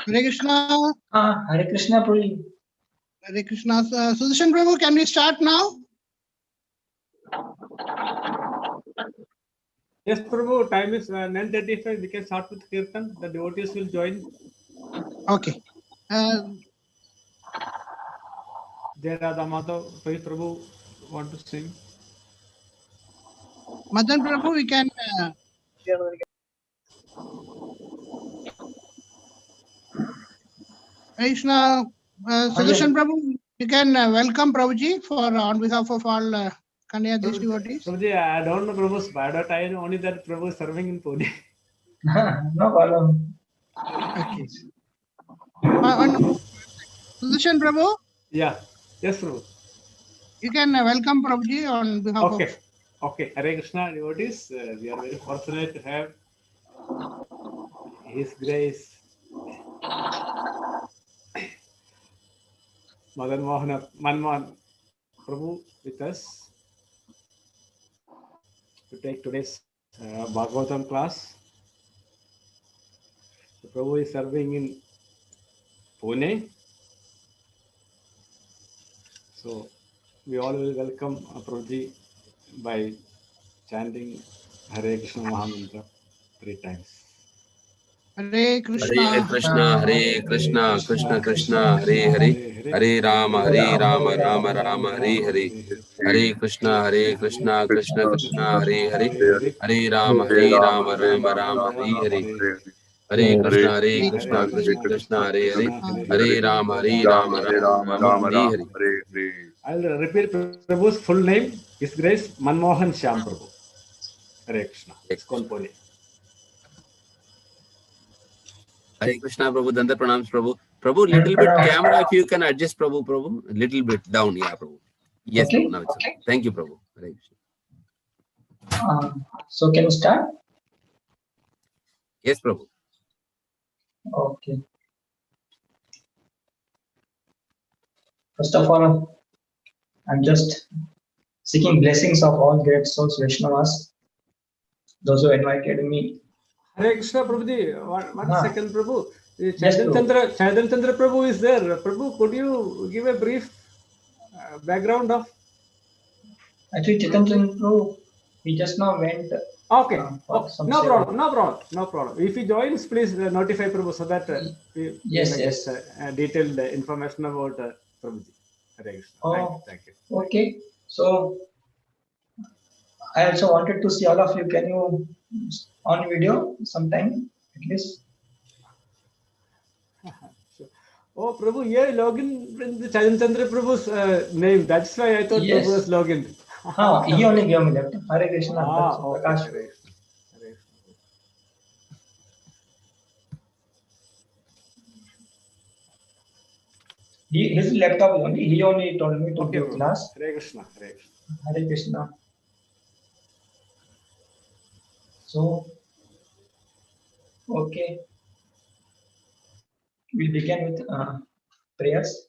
Hare Krishna. Hare Krishna, Prabhu. Hare Krishna. Sudarshan Prabhu, can we start now? Yes, Prabhu, time is 9:35. We can start with Kirtan. The devotees will join. Okay. Jayarada Madhav, Prabhu want to sing. Madan Prabhu, we can. Krishna. Sudarshan Prabhu, you can welcome Prabhuji for on behalf of all Kanya devotees. Prabhuji, I don't know Prabhu's biodata. I know only that Prabhu is serving in Pune. No problem. Okay. Sudarshan Prabhu? Yeah. Yes, Prabhu. You can welcome Prabhuji on behalf Okay. of. Okay. Hare Krishna devotees. We are very fortunate to have His Grace Manmohan Prabhu with us to take today's Bhagavatam class. So Prabhu is serving in Pune. So we all will welcome Prabhuji by chanting Hare Krishna Mahamantra 3 times. Hare Krishna. Hare Krishna, Hare Krishna, Krishna Krishna, Hare Hare, Hare Rama, Rama Rama, Hare Hare. Hare Krishna, Krishna Krishna, Hare Hare, Hare Rama, Rama Rama, Hare Hare. Hare Krishna, Krishna Krishna, Hare Hare, Hare Rama, Rama, Hare Hare. I'll repeat Prabhu's full name. His Grace Manmohan Shyam Prabhu. Hare Krishna. Iskon Pune. Hare Krishna, Prabhu, Danda Pranams, Prabhu. Prabhu, little bit camera, if you can adjust, Prabhu, little bit down, yeah, Prabhu. Yes, Okay. Prabhu, now it's okay. Thank you, Prabhu. Hare Krishna. So can we start? Yes, Prabhu. Okay. First of all, I'm just seeking blessings of all great souls, Vaishnavas, those who invited me. Hare Krishna Prabhuji. One second, Prabhu. Yes, Chaitanya Chandra Prabhu is there. Prabhu, could you give a brief background of? Actually, Chaitanya Prabhu, he just now went. Okay. No problem. If he joins, please notify Prabhu so that we yes. get detailed information about Prabhuji. Hare Krishna. Thank you. Okay. So I also wanted to see all of you. Can you on video sometime at least? Oh, Prabhu, here login in the Chaitanya Chandra Prabhu's name. That's why I thought Yes. Prabhu was login. He only gave me that. Hare Krishna. Okay. Prakash. Hare Krishna. His laptop only. He only told me to give class. Hare Krishna. Hare Krishna. So, okay. We begin with prayers.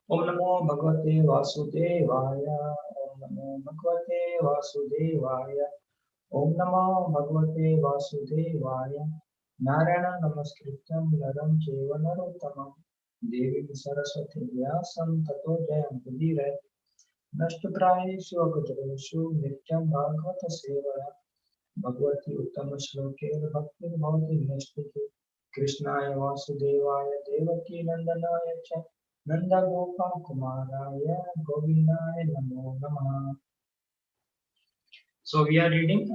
Om Namo Bhagavate Vasudevaya. Om Namo Bhagavate Vasudevaya. Om Namo Bhagavate Vasudevaya. Narayana Namaskrityam Naram Cheva Narottamam. Devi Saraswati Vyasam Tato Jayam Pudire. Nashtuprayeshu Akatarashu Nityam Bhagavata Sevaya. Bhagavati Uttama Shloke Bhakti Bhavati Nastike. Krishnaya Vasudevaya Devaki Nandanaya Cha. Nanda Gopa Kumaraya Govindaya Namo Namaha. So we are reading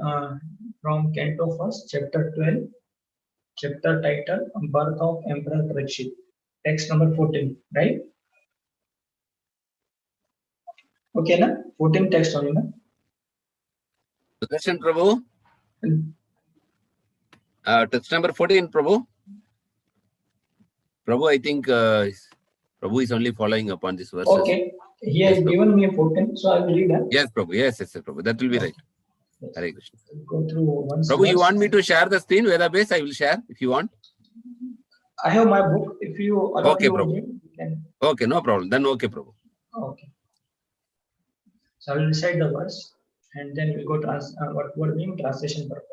from Canto 1st, chapter 12, chapter title Birth of Emperor Parikshit, text number 14, right? Okay, na? 14 text only, na? Sudarshan Prabhu. Text number 14, Prabhu. Prabhu, I think Prabhu is only following upon this verse. Okay, he has given me a 14, so I will read that. Yes, Prabhu. Yes, Prabhu. That will be right. Yes. Hare Krishna. Go through one. Prabhu, you want me to share the screen? Veda base, I will share if you want. I have my book. If you allow Okay, you Prabhu. need, you can. Okay, no problem. Then okay, Prabhu. Okay. So I will recite the verse and then we go what mean translation purpose.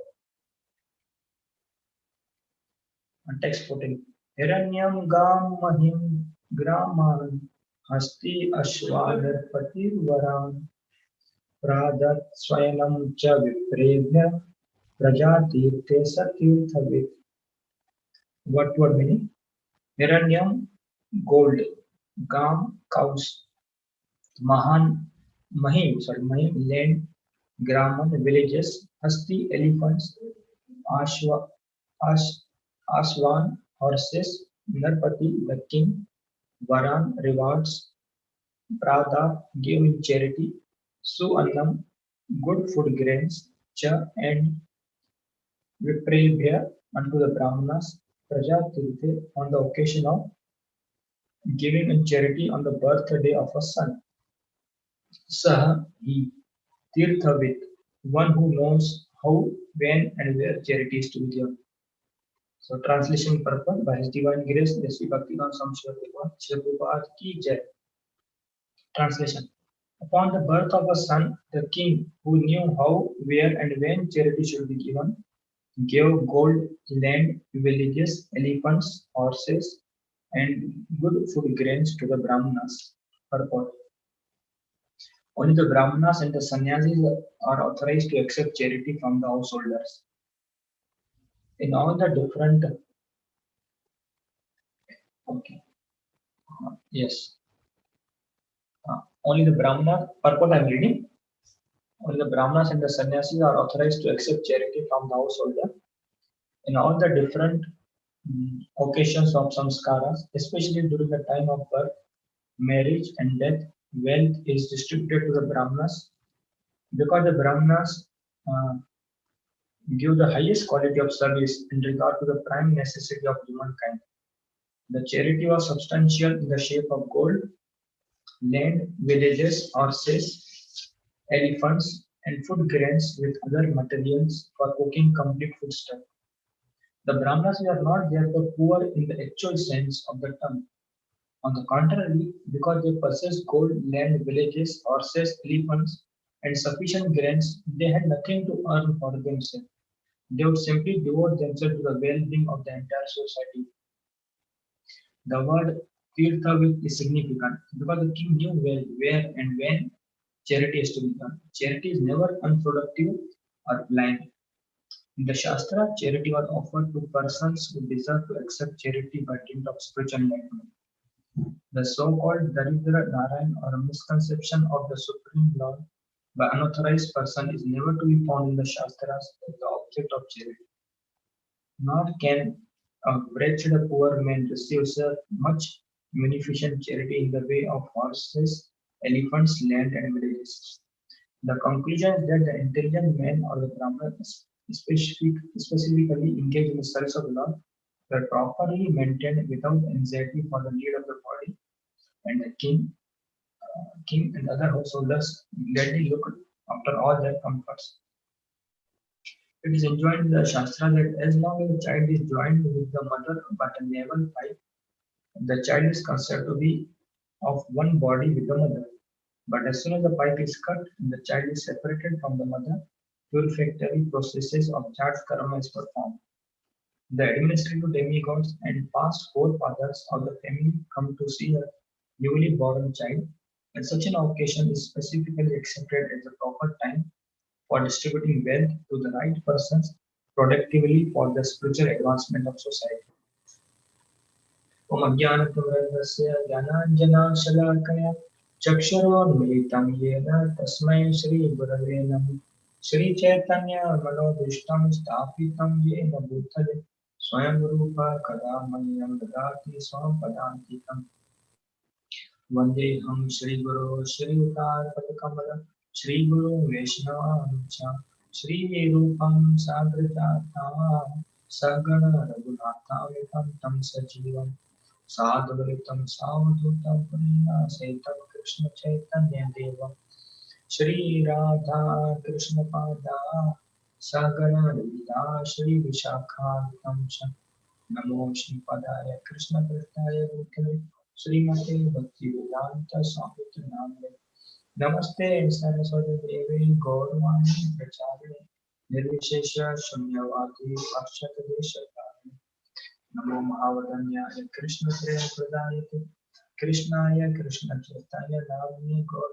Text 14. Hiranyam gam mahim graman hasti ashwadarpatir varan pradat swayanam cha viprevya prajatirthe satirthavit. What word meaning? Hiranyam, gold. Gam, cows. Mahim, land. Graman, villages. Hasti, elephants. Ashwa, Ash, Aswan, horses. Narpati, the king. Varan, rewards. Prada, give in charity. Suannam, good food grains. Cha, and Viprevya, unto the Brahmanas. Prajatirthe, on the occasion of giving in charity on the birthday of a son. Sah, he, Tirthavit, one who knows how, when, and where charity is to be given. So, translation purpose by His Divine Grace, the Sri Bhaktivedanta Swami Prabhupada Ki Jai. Translation. Upon the birth of a son, the king, who knew how, where, and when charity should be given, gave gold, land, villages, elephants, horses, and good food grains to the Brahmanas. Purport. Only the Brahmanas and the sannyasis are authorized to accept charity from the householders. In all the different, okay, yes, only the Brahmana, purport I am reading. Only the Brahmanas and the sannyasis are authorized to accept charity from the householder. In all the different occasions of samskaras, especially during the time of birth, marriage, and death, wealth is distributed to the Brahmanas because the Brahmanas give the highest quality of service in regard to the prime necessity of humankind. The charity was substantial in the shape of gold, land, villages, horses, elephants, and food grains with other materials for cooking complete foodstuff. The Brahmanas were not therefore poor in the actual sense of the term. On the contrary, because they possessed gold, land, villages, horses, elephants, and sufficient grains, they had nothing to earn for themselves. They would simply devote themselves to the well-being of the entire society. The word Tirthavit is significant because the king knew well where and when charity is to be done. Charity is never unproductive or blind. In the Shastra, charity was offered to persons who deserve to accept charity by dint of spiritual enlightenment. The so-called Daridra Narayan or a misconception of the Supreme Lord by unauthorized person is never to be found in the Shastras as the object of charity. Nor can a wretched poor man receive so much munificent charity in the way of horses, elephants, land, and villages. The conclusion is that the intelligent man or the Brahman specifically engaged in the service of the Lord were properly maintained without anxiety for the need of the body, and the king and other householders gladly looked after all their comforts. It is enjoined in the Shastra that as long as the child is joined with the mother by a navel pipe, the child is considered to be of one body with the mother. But as soon as the pipe is cut and the child is separated from the mother, purificatory processes of Jat Karma is performed. The administrative demigods and past forefathers of the family come to see a newly born child, and such an occasion is specifically accepted as the proper time for distributing wealth to the right persons productively for the spiritual advancement of society. Om Ajnanatamrasya Jnananjana Chakshuromilitam Yena Tasmai Shri Gurave Namah Shri Chaitanya Manobishtam Sthapitam Yena Bhutale Swayam Rupa Kadamanyam Dadati Swam Padantikam Vandeham Shri Guru Shri Utar Padkamala Shri Guru Vaishnava Shri Rupam Sagrata Sagana Raghunatha Tam Sajivam Sadhuritam Savadhutam Purina Saitam Krishna Chaitanya Deva Shri Radha Krishna Pada Sagana Lila Shri Vishakhantam Namo Shri Padaya Krishna Prastaya Bhutale Srimate Bhakti Vedanta Swami Namade Namaste Saraswati Devi Gaurvani Prachari Nirvishesha Shunyavati Akshakadesha Namo Mahavadanyaya Krishna Prema Pradayate Krishnaya Krishna Chaitanya Namni Gaur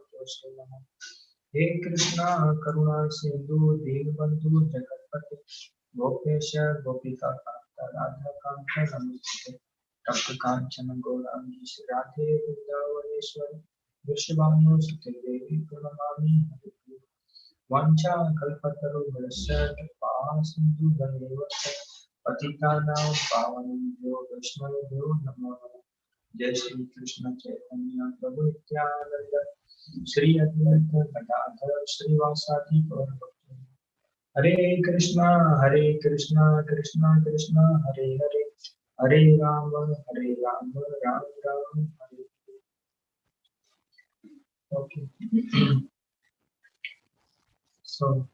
He Krishna Karuna Sindhu Dinbandhu Jagatpati Gopesha Gopika Kanta Radha Kanta Namaste Dr. Kanchana Gaurami Radhe Vrindavaneshwari Vishvanu Sute Devi Pranamami Haripriya Vancha Kalpataru Varasat Sindhu Dhandevasa Patitanam Pavanebhyo Vaishnavebhyo Namo Namaha Jai Shri Krishna Chaitanya Prabhu Nityananda Shri Advaita Gadadhar Srivasadi Gaurabhakti Hare Krishna Krishna Krishna Hare Hare Hare Rama Ram Ram Hare Okay. So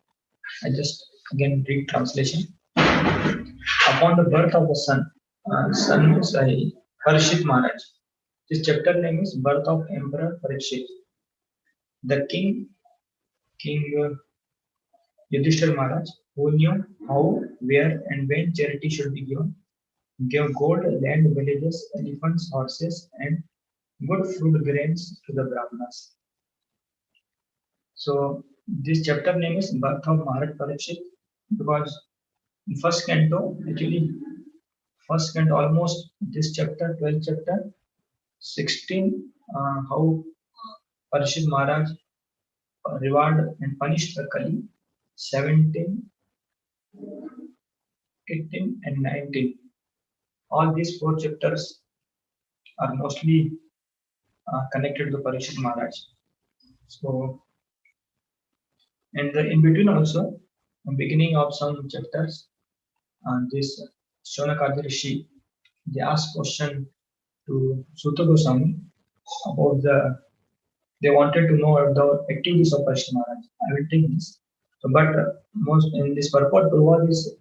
I just again read translation. Upon the birth of the son is Parishit Maharaj. This chapter name is Birth of Emperor Parishit. The king Yudhishthir Maharaj, who knew how, where, and when charity should be given, gave gold, land, villages, elephants, horses, and good fruit grains to the Brahmanas. So this chapter name is Birth of Maharaj Parishit because in first canto, actually first canto almost this chapter, 12th chapter, 16, how Parishit Maharaj reward and punished the Kali, 17, 18 and 19. All these four chapters are mostly connected to Parishit Maharaj. So, and in between also, the beginning of some chapters, this Shonakadi Rishi, they asked question to Sutta Goswami about they wanted to know the activities of Parishit Maharaj. I will take this. So, but most in this purport, Prabhupada is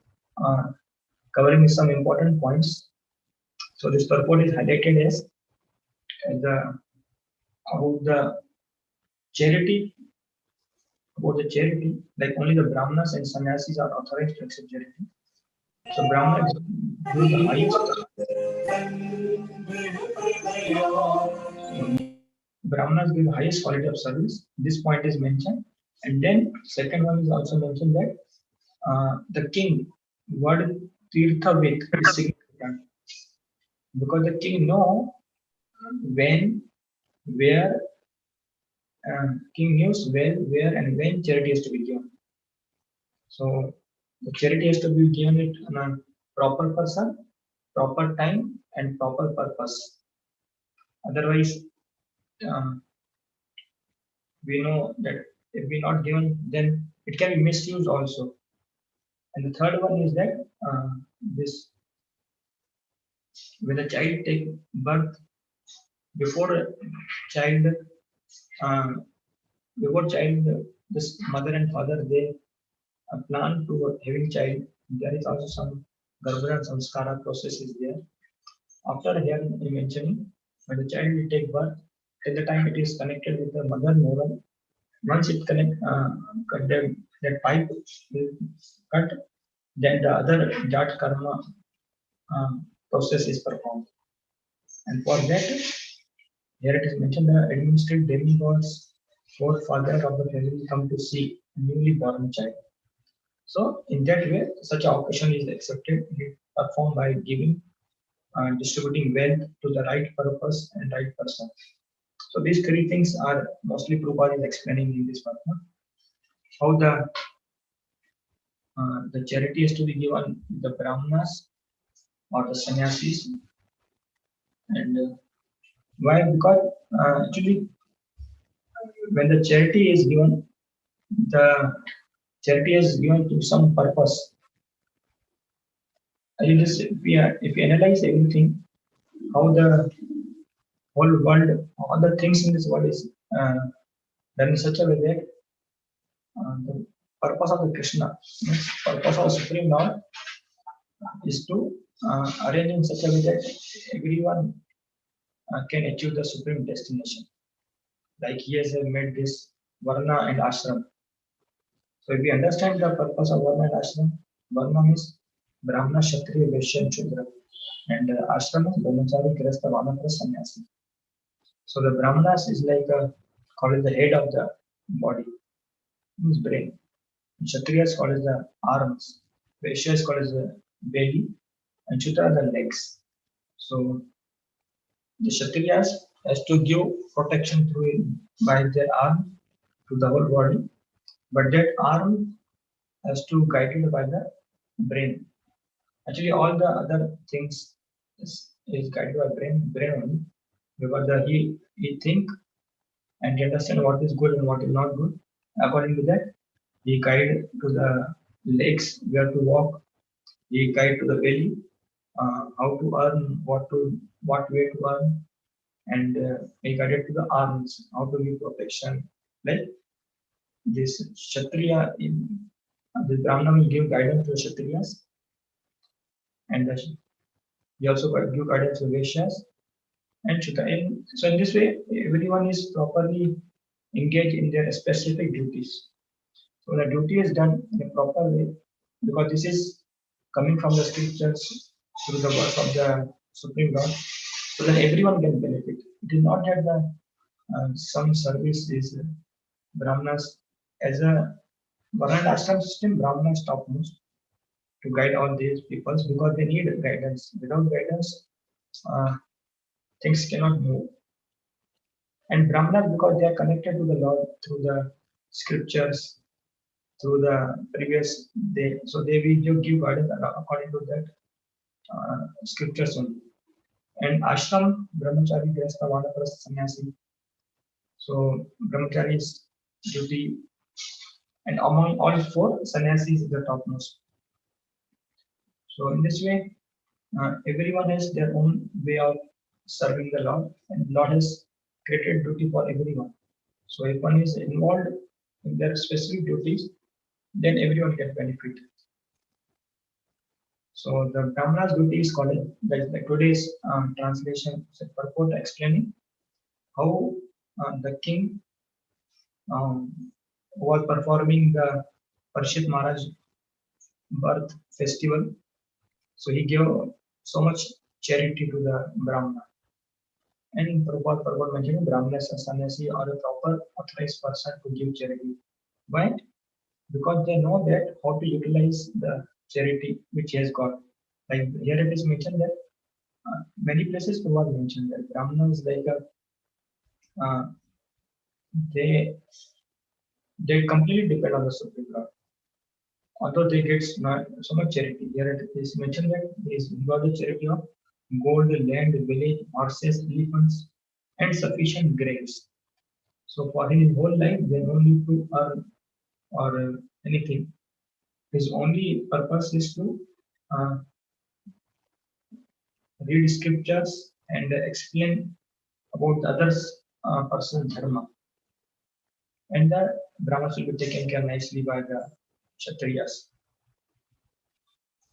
covering some important points. So this purport is highlighted as about the charity, like only the Brahmanas and sannyasis are authorized to accept charity. So Brahmanas give the highest quality of service. This point is mentioned, and then second one is also mentioned that the king, word Tirthavik is significant because the king know when, where, king knows where, and when charity is to be given. So the charity has to be given it on a proper person, proper time, and proper purpose. Otherwise, we know that if we not given, then it can be misused also. And the third one is that this when a child take birth, before child, uh, this mother and father they plan to having child. There is also some Garbhara Samskara process is there. After here mentioning, when the child will take birth, at the time it is connected with the mother neuron. Once it cut that pipe will cut, then the other Jat Karma process is performed. And for that, here it is mentioned the administrative demigods, forefather of the family come to see a newly born child. So in that way, such an occasion is accepted, performed by giving, distributing wealth to the right purpose and right person. So these three things are mostly Prabhupada is explaining in this part. How the charity is to be given the Brahmanas or the sannyasis, and why? Because actually, when the charity is given, the charity is given to some purpose. If we analyze everything, how the whole world, all the things in this world is done in such a way that the purpose of the Krishna, purpose of Supreme Lord, is to arrange in such a way that everyone can achieve the supreme destination. Like he has made this Varna and Ashram. So if we understand the purpose of Varna and Ashram, Varna means Brahmana, Kshatriya, Vaishya and Shudra. And Ashram is Brahmachari, Grihastha, Vanaprastha, Sannyasi. So the Brahmanas is like called the head of the body, means brain. Kshatriya is called as the arms. Vaishya is called as the belly. And Shudra the legs. So the Kshatriyas has to give protection through by their arm to the whole body, but that arm has to guided by the brain. Actually, all the other things is guided by brain only, because he think and he understand what is good and what is not good. According to that, he guide to the legs where to walk. He guide to the belly, how to earn, what way to earn, and he guided to the arms, how to give protection. Like this Kshatriya, the Brahmana will give guidance to the Kshatriyas, and he also give guidance to Vaishyas and Shudra. And so in this way, everyone is properly engaged in their specific duties. So the duty is done in a proper way, because this is coming from the scriptures through the words of the Supreme Lord, so that everyone can benefit. It is not that the some service is Brahmanas as a Varna Ashram system. Brahmanas topmost to guide all these peoples, because they need guidance. Without guidance, uh, things cannot move. And Brahmanas, because they are connected to the Lord through the scriptures, through the previous day, so they will give guidance according to that scriptures only. And ashram, brahmachari, grihastha, vanaprastha, sannyasi. So brahmachari is duty, and among all four, sannyasi is the topmost. So in this way, everyone has their own way of serving the Lord, and Lord has created duty for everyone. So if one is involved in their specific duties, then everyone can benefit. So the Brahmana's duty is called, like today's translation, purport explaining how the king was performing the Parshit Maharaj birth festival. So he gave so much charity to the Brahmana. And Prabhupada mentioned Brahmanas and Sannyasi are a proper authorized person to give charity. Why? Because they know that how to utilize the charity which he has got. Like here it is mentioned that many places Prabhupada mentioned that Brahmana is like a they completely depend on the Supreme Lord. Although they get so much charity, here it is mentioned that he is got the charity of gold, land, village, horses, elephants, and sufficient graves. So for his whole life, they don't need to earn or anything. His only purpose is to uh, read scriptures and explain about the others' personal dharma. And the Brahmanas will be taken care nicely by the Kshatriyas.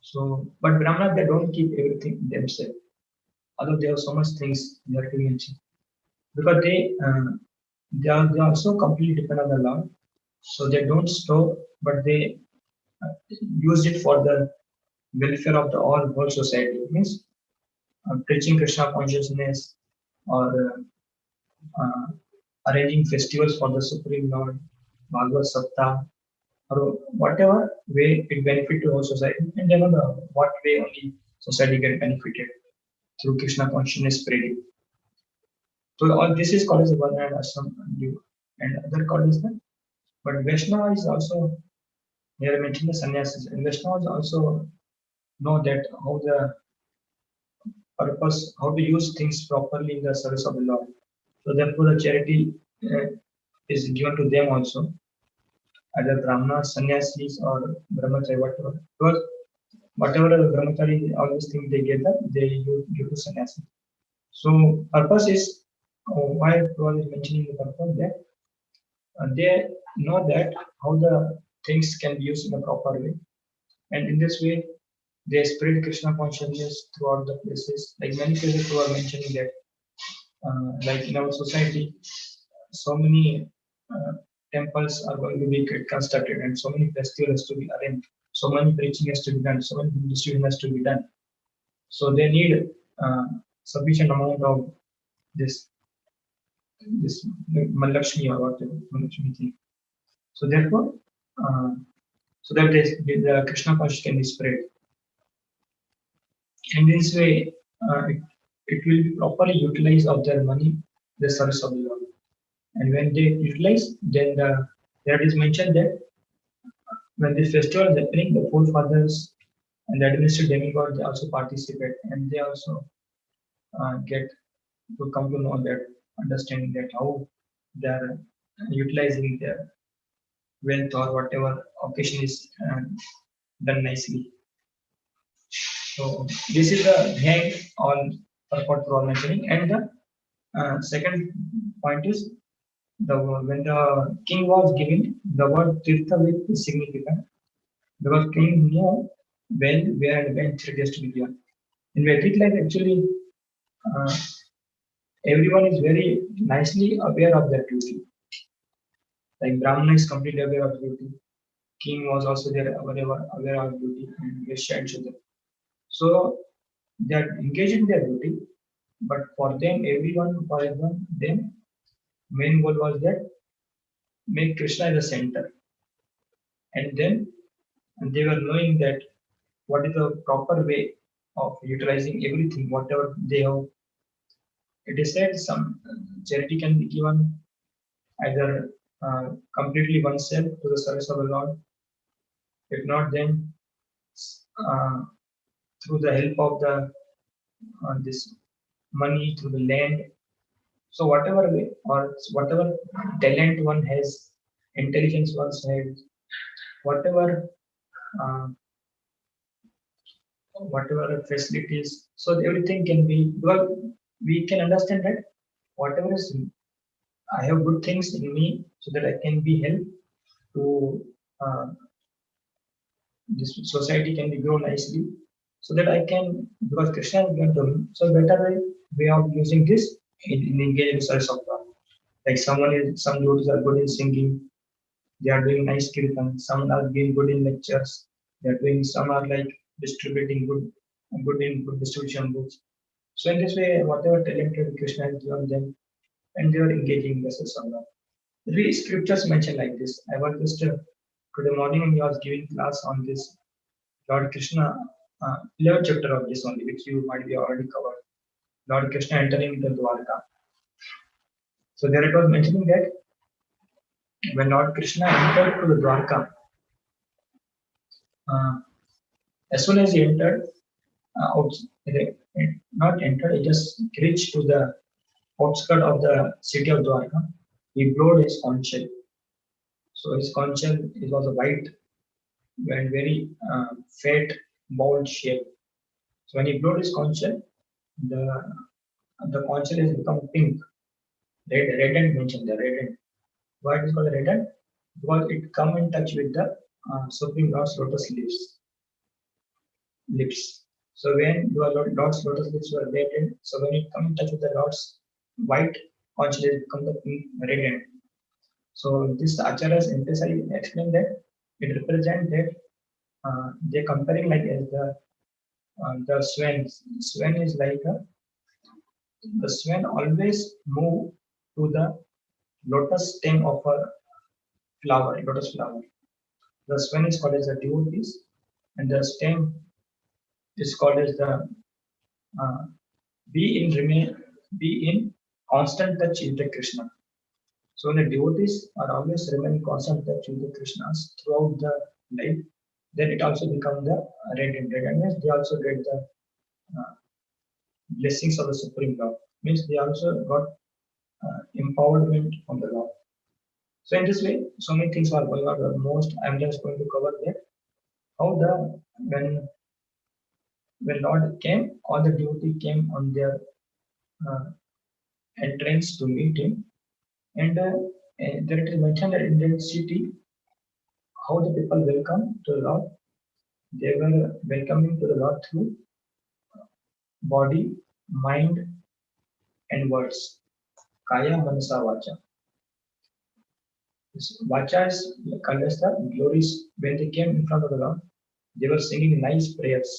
So, but Brahmanas, they don't keep everything themselves. Although they have so much things they have to mention. Because they also completely depend on the Lord. So they don't store, but they use it for the welfare of the whole society. It means preaching Krishna consciousness, or arranging festivals for the Supreme Lord, Bhagavad Sapta, or whatever way it benefit to our society, and then what way only society get benefited through Krishna consciousness spreading. So all this is called as Varna and Ashram, and other called as the. But Vaishnava is also, here I mentioned the sannyasis, and Vaishnavas also know that how the purpose, how to use things properly in the service of the Lord. So therefore, the charity is given to them also, either Brahmanas, sannyasis, or brahmachari, whatever. Because whatever the brahmachari, all these things they get, they give to sannyasi. So purpose is why Prabhupada is mentioning the purpose that they know that how the things can be used in a proper way, and in this way they spread Krishna consciousness throughout the places. Like many places who are mentioning that, like in our society, so many temples are going to be constructed, and so many festivals to be arranged, so many preaching has to be done, so many distribution has to be done. So they need sufficient amount of this Malakshmi or whatever Malakshmi thing. So therefore, so that the Krishna consciousness can be spread. And this way, it will be properly utilized of their money, the service of the Lord. And when they utilize, then there is mentioned that when this festival is happening, the forefathers and the administrative demigod, they also participate, and they also get to come to know that, understanding that how they are utilizing their wealth or whatever occasion is done nicely. So this is the behind all purport for mentioning. And the second point is when the king was giving the word Tirtha with is significant because king knew when, where, and when it has to be given. In Vedic life, actually, uh, everyone is very nicely aware of their duty. Like Brahmana is completely aware of duty. King was also there aware of duty, and Vaishya and Shudra. So they are engaged in their duty, but for them, them main goal was that make Krishna the center, and then they were knowing that what is the proper way of utilizing everything, whatever they have. It is said some charity can be given either completely oneself to the service of the Lord. If not, then uh, through the help of the this money, through the land. So whatever way or whatever talent one has, intelligence one has, whatever uh, whatever facilities, so everything can be, well, we can understand that whatever is, I have good things in me so that I can be helped to uh, this society can be grow nicely so that I can, because Krishna is going to me, so better way of using this in engaging service of God. Like some devotees are good in singing, they are doing nice kirtan, some are being good in lectures, they are doing, some are like distributing good in good distribution books. So in this way, whatever talented Krishna has given them, and they are engaging in the service of God. Three scriptures mentioned like this. I was just today morning when I was giving class on this Lord Krishna, 11th chapter of this only, which you might be already covered. Lord Krishna entering into Dwarka. So there it was mentioning that when Lord Krishna entered to the Dwarka, uh, as soon as he entered, not entered, he just reached to the outskirt of the city of Dwarka. He blowed his conch shell. So his conch shell, it was a white and very fat, bold shape. So when he blowed his conch shell, the conch shell has become pink, reddened mentioned the reddened. Why it is called reddened? Because it come in touch with the Supreme Lord's lotus lips. So when your Lord's lotus lips were reddened, so when it come in touch with the Lord's white conch shell, it become the pink reddened. So this Acharya's emphasized explain that it represents that they're comparing like as the swan. Swan is like the swan always move to the lotus stem of a flower, lotus flower. The swan is called as the devotees, and the stem is called as the uh, be in constant touch with the Krishna. So when the devotees are always remain constant touch with the Krishnas throughout the life, then it also become the radiant. Radiant means they also get the uh, blessings of the Supreme Lord. Means they also got empowerment from the Lord. So in this way, so many things are going on. But most I'm just going to cover that how the when Lord came, all the devotee came on their uh, entrance to meet him, and there it is mentioned that in the city, how the people welcome to the Lord. They were welcoming to the Lord through body, mind, and words. Kaya Manasa Vacha. This Vacha is called as the glories. When they came in front of the Lord, they were singing nice prayers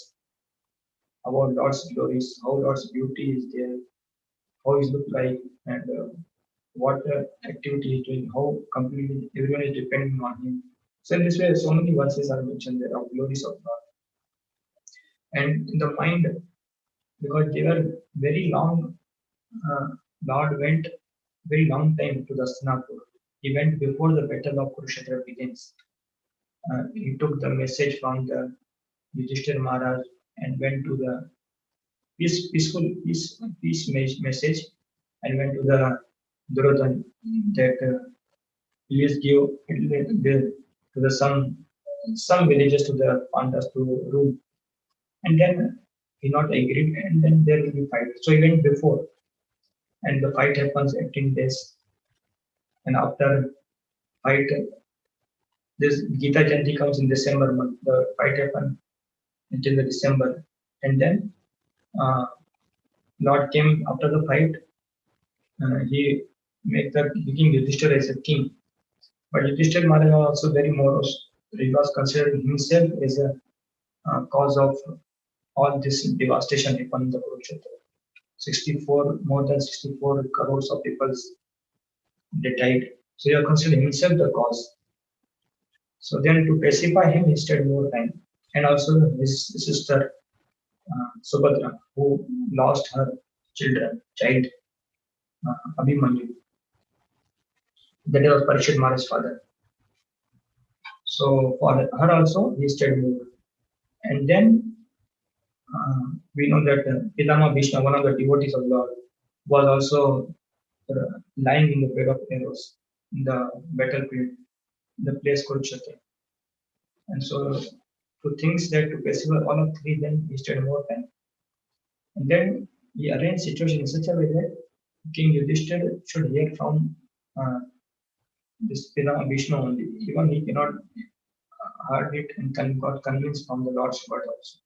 about Lord's glories, how Lord's beauty is there, how He look like, and what activity He's doing, how completely everyone is depending on Him. So in this way, so many verses are mentioned there of glories of God. And in the mind, because they were very long, uh, Lord went very long time to the Hastinapur. He went before the battle of Kurukshetra begins. He took the message from the Yudhishthir Maharaj and went to the peace message and went to the Duryodhan that please give to the some villages to the Pandavas to rule. And then he not agreed, and then there will be fight. So he went before, and the fight happens 18 days. And after fight, this Gita Jayanti comes in December month. The fight happened until the December, and then uh, Lord came after the fight. He made the king Yudhishthira as a king, but Yudhishthira Maharaj was also very morose. He was considering himself as a cause of all this devastation happened in the Kurukshetra. 64 more than 64 crores of people they died. So he was considering himself the cause. So then to pacify him, he stayed more time, and also his sister Subhadra, who lost her child Abhimanyu. That was Parishad Maharaj's father. So for her also, he stayed more. And then we know that Pitama Vishnu, one of the devotees of Lord, was also lying in the bed of arrows in the battlefield, the place called Kurukshetra. And so to things that to pacify all of three, then he stayed more time. And then he arranged situation in such a way that King Yudhishthira should hear from this Pitama Vishnu only. Even he cannot heard it and got convinced from the Lord's word also.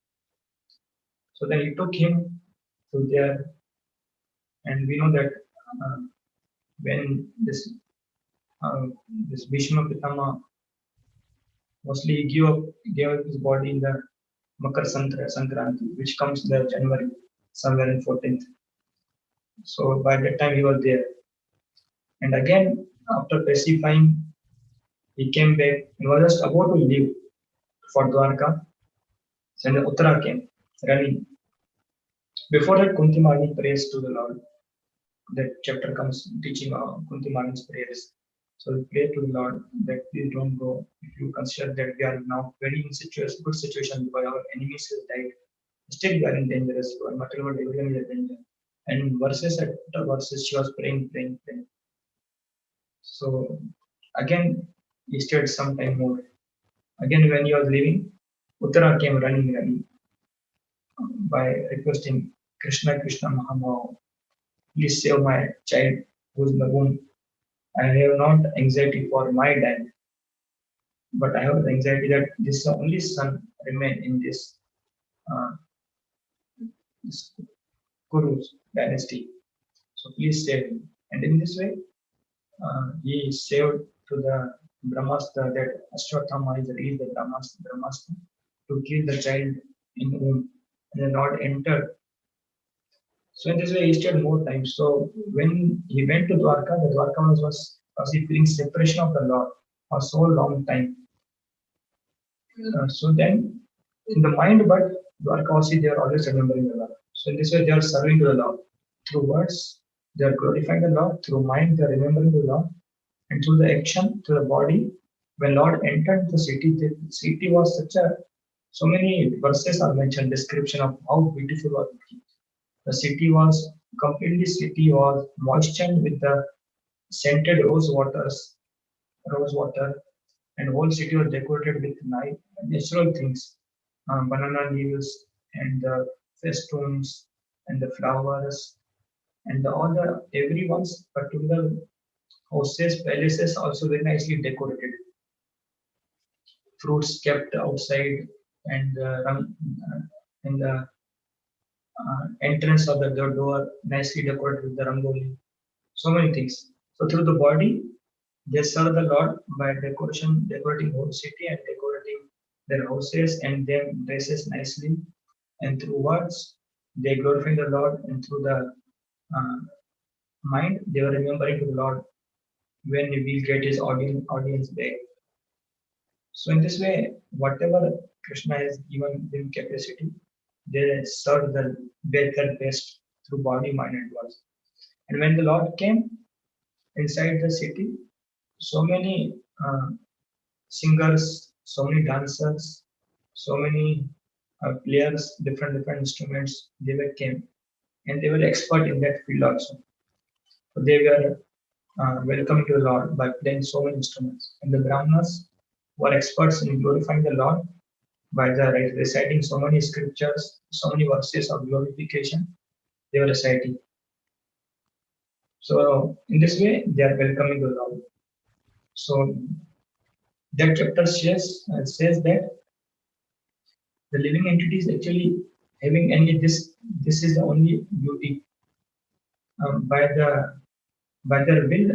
So then he took him to there, and we know that when this Bhishma Pitama mostly gave up his body in the Makar Sankranti, which comes in the January, somewhere in 14th. So by that time he was there. And again, after pacifying, he came back and was just about to leave for Dwarka. So then Uttara came running. Before that, Kunti Mani prays to the Lord. That chapter comes teaching Kunti Mani's prayers. So we pray to the Lord that please don't go. If you consider that we are now very in good situation because our enemies have died, still we are in dangerous. So material world everyone is in danger. And verses after verses she was praying. So again he stayed some time more. Again when he was leaving, Uttara came running by requesting Krishna Mahamao, please save my child who is in the womb. I have not anxiety for my death, but I have the anxiety that this only son remain in this Kuru's dynasty. So please save him. And in this way, he saved to the Brahmastra that Ashwatthama is the Brahmastra to kill the child in womb. And the Lord entered. So in this way, he stayed more time. So when he went to Dwarka, the Dwarka was he feeling separation of the Lord for so long time. So then, in the mind, but Dwarkavasi, they are always remembering the Lord. So in this way, they are serving to the Lord. Through words, they are glorifying the Lord. Through mind, they are remembering the Lord. And through the action, through the body, when Lord entered the city was so many verses are mentioned, description of how beautiful was it. The city was moistened with the scented rose water, and whole city was decorated with natural things, banana leaves and the festoons and the flowers and all the everyone's particular houses, palaces also very nicely decorated. Fruits kept outside and in the entrance of the door nicely decorated with the rangoli. So many things. So through the body, They serve the Lord by decorating whole city and decorating their houses and them dresses nicely. And through words, they glorify the Lord, and through the uh, mind, they were remembering to the Lord when we will get his audience back. So in this way, whatever Krishna has given them capacity, they serve the their best through body, mind, and words. And when the Lord came inside the city, so many singers, so many dancers, so many players, different instruments, they were came, and they were expert in that field also. So they were welcoming the Lord by playing so many instruments. And the Brahmanas were experts in glorifying the Lord by reciting so many scriptures, so many verses of glorification they were reciting. So in this way, they are welcoming the Lord. So that chapter says that the living entity is actually having any this. This is the only beauty by by their will.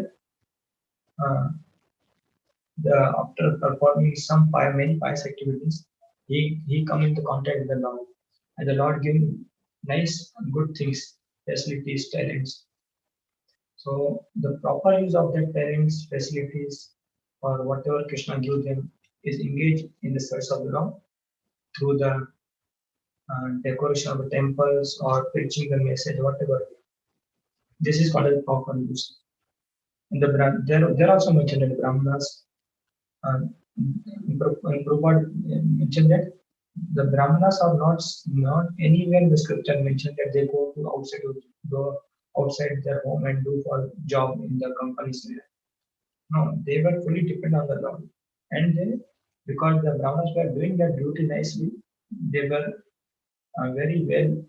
After performing many pious activities, he come into contact with the Lord, and the Lord give him nice good things, facilities, talents. So the proper use of their talents, facilities, or whatever Krishna gives them is engaged in the service of the Lord through the decoration of the temples or preaching the message, whatever. This is called as proper use. And there are also mentioned that Brahmanas, uh, Prabhupada mentioned that the Brahmanas are not anywhere in the scripture mentioned that they go outside their home and do for job in the companies. No, they were fully dependent on the Lord, and because the Brahmanas were doing their duty nicely, they were very well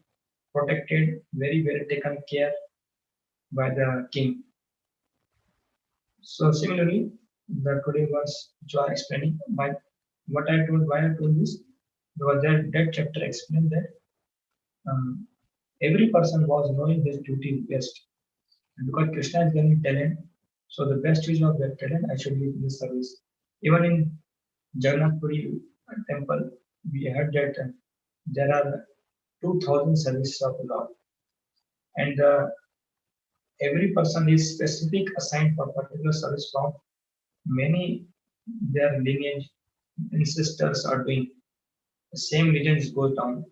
protected, very well taken care by the king. So similarly, the today was which you are explaining, why I told this, because that chapter explained that um, every person was knowing his duty best. And because Krishna is giving talent, so the best use of that talent I should give in the service. Even in Jagannath Puri temple, we heard that there are 2,000 services of the Lord, and every person is specific assigned for particular service from many their lineage ancestors are doing. The same regions go down.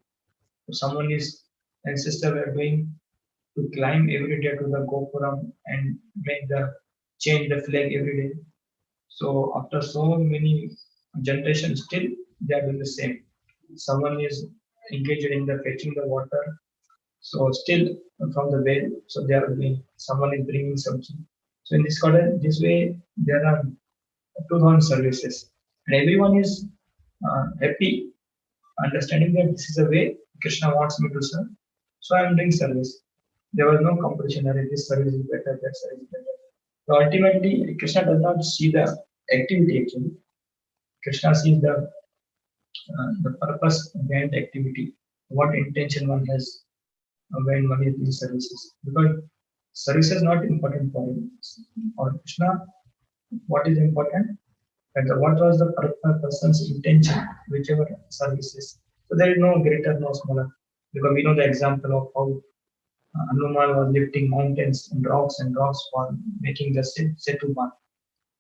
If someone is ancestor were doing to climb every day to the Gopuram and make the change the flag every day. So after so many generations, still they are doing the same. Someone is engaged in the fetching the water, so still from the well, so they are doing. Someone is bringing something. So in this garden, this way there are 2,000 services, and everyone is happy, understanding that this is the way Krishna wants me to serve. So I am doing service. There was no competition. That this service is better, that service is better. So ultimately, Krishna does not see the activity actually. Krishna sees the purpose behind the activity, what intention one has when one is doing services. Because service is not important for him. For Krishna, what is important? And what was the person's intention, whichever services. So there is no greater, no smaller. Because we know the example of how Hanuman was lifting mountains and rocks for making the Setuban,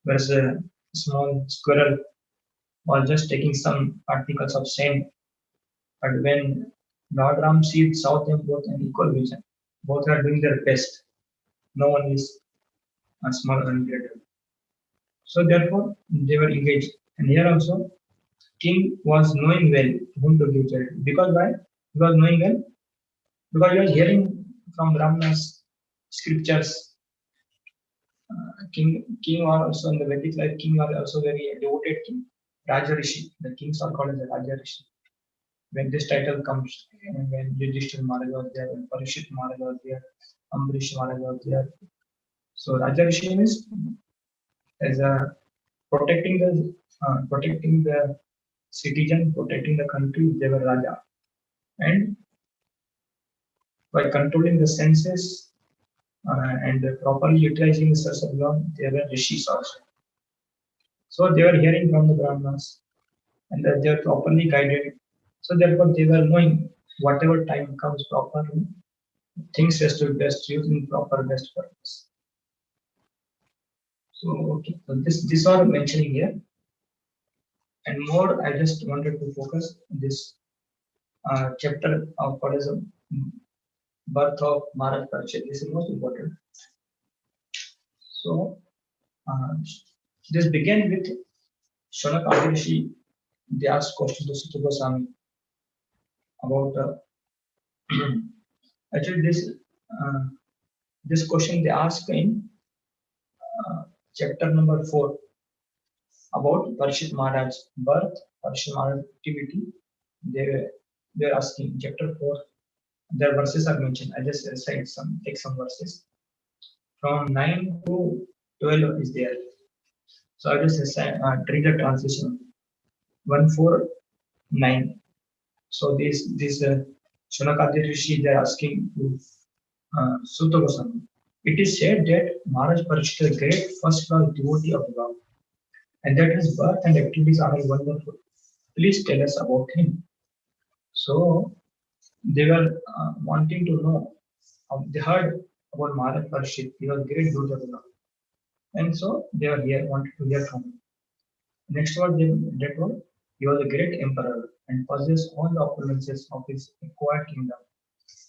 whereas a small squirrel was just taking some particles of sand. But when Lord Ram saw them both in equal vision, both are doing their best. No one is smaller and greater. So therefore, they were engaged. And here also, king was knowing well whom to give charity. Because why? Because knowing well, because he was hearing from Brahmanas scriptures. King are also in the Vedic life. King are also very devoted king. Raja Rishi. The kings are called as the Raja Rishi. When this title comes, and when Yudhishthir Maharaj was there, when Parishit Maharaj was there, Amrish Maharaj was there. So Raja Rishi means as a protecting the citizen, protecting the country. They were Raja, and by controlling the senses and properly utilizing the source of law, they were rishis also. So they were hearing from the Brahmanas and that they were properly guided. So therefore they were knowing whatever time comes properly, things has to be best used in proper best purpose. So okay, so this are mentioning here. And more, I just wanted to focus on this chapter of what is the birth of Maharaj Parikshit. This is most important. So uh, this began with Shonaka Rishi. They asked question to Sutta Goswami about actually this question they asked in chapter number 4 about Parikshit Maharaj birth, Parikshit Maharaj activity. They are asking chapter 4. Their verses are mentioned. I just take some verses from 9 to 12 is there. So I just read the translation 149. So this Shonakadi Rishi they are asking to Sutta Goswami. It is said that Maharaj Parikshit is a great first class devotee of God, and that his birth and activities are wonderful. Please tell us about him. So they were wanting to know. They heard about Maharaj Parikshit. He was a great devotee of God, and so they were here wanted to hear from him. Next word that was he was a great emperor and possessed all the opulences of his acquired kingdom.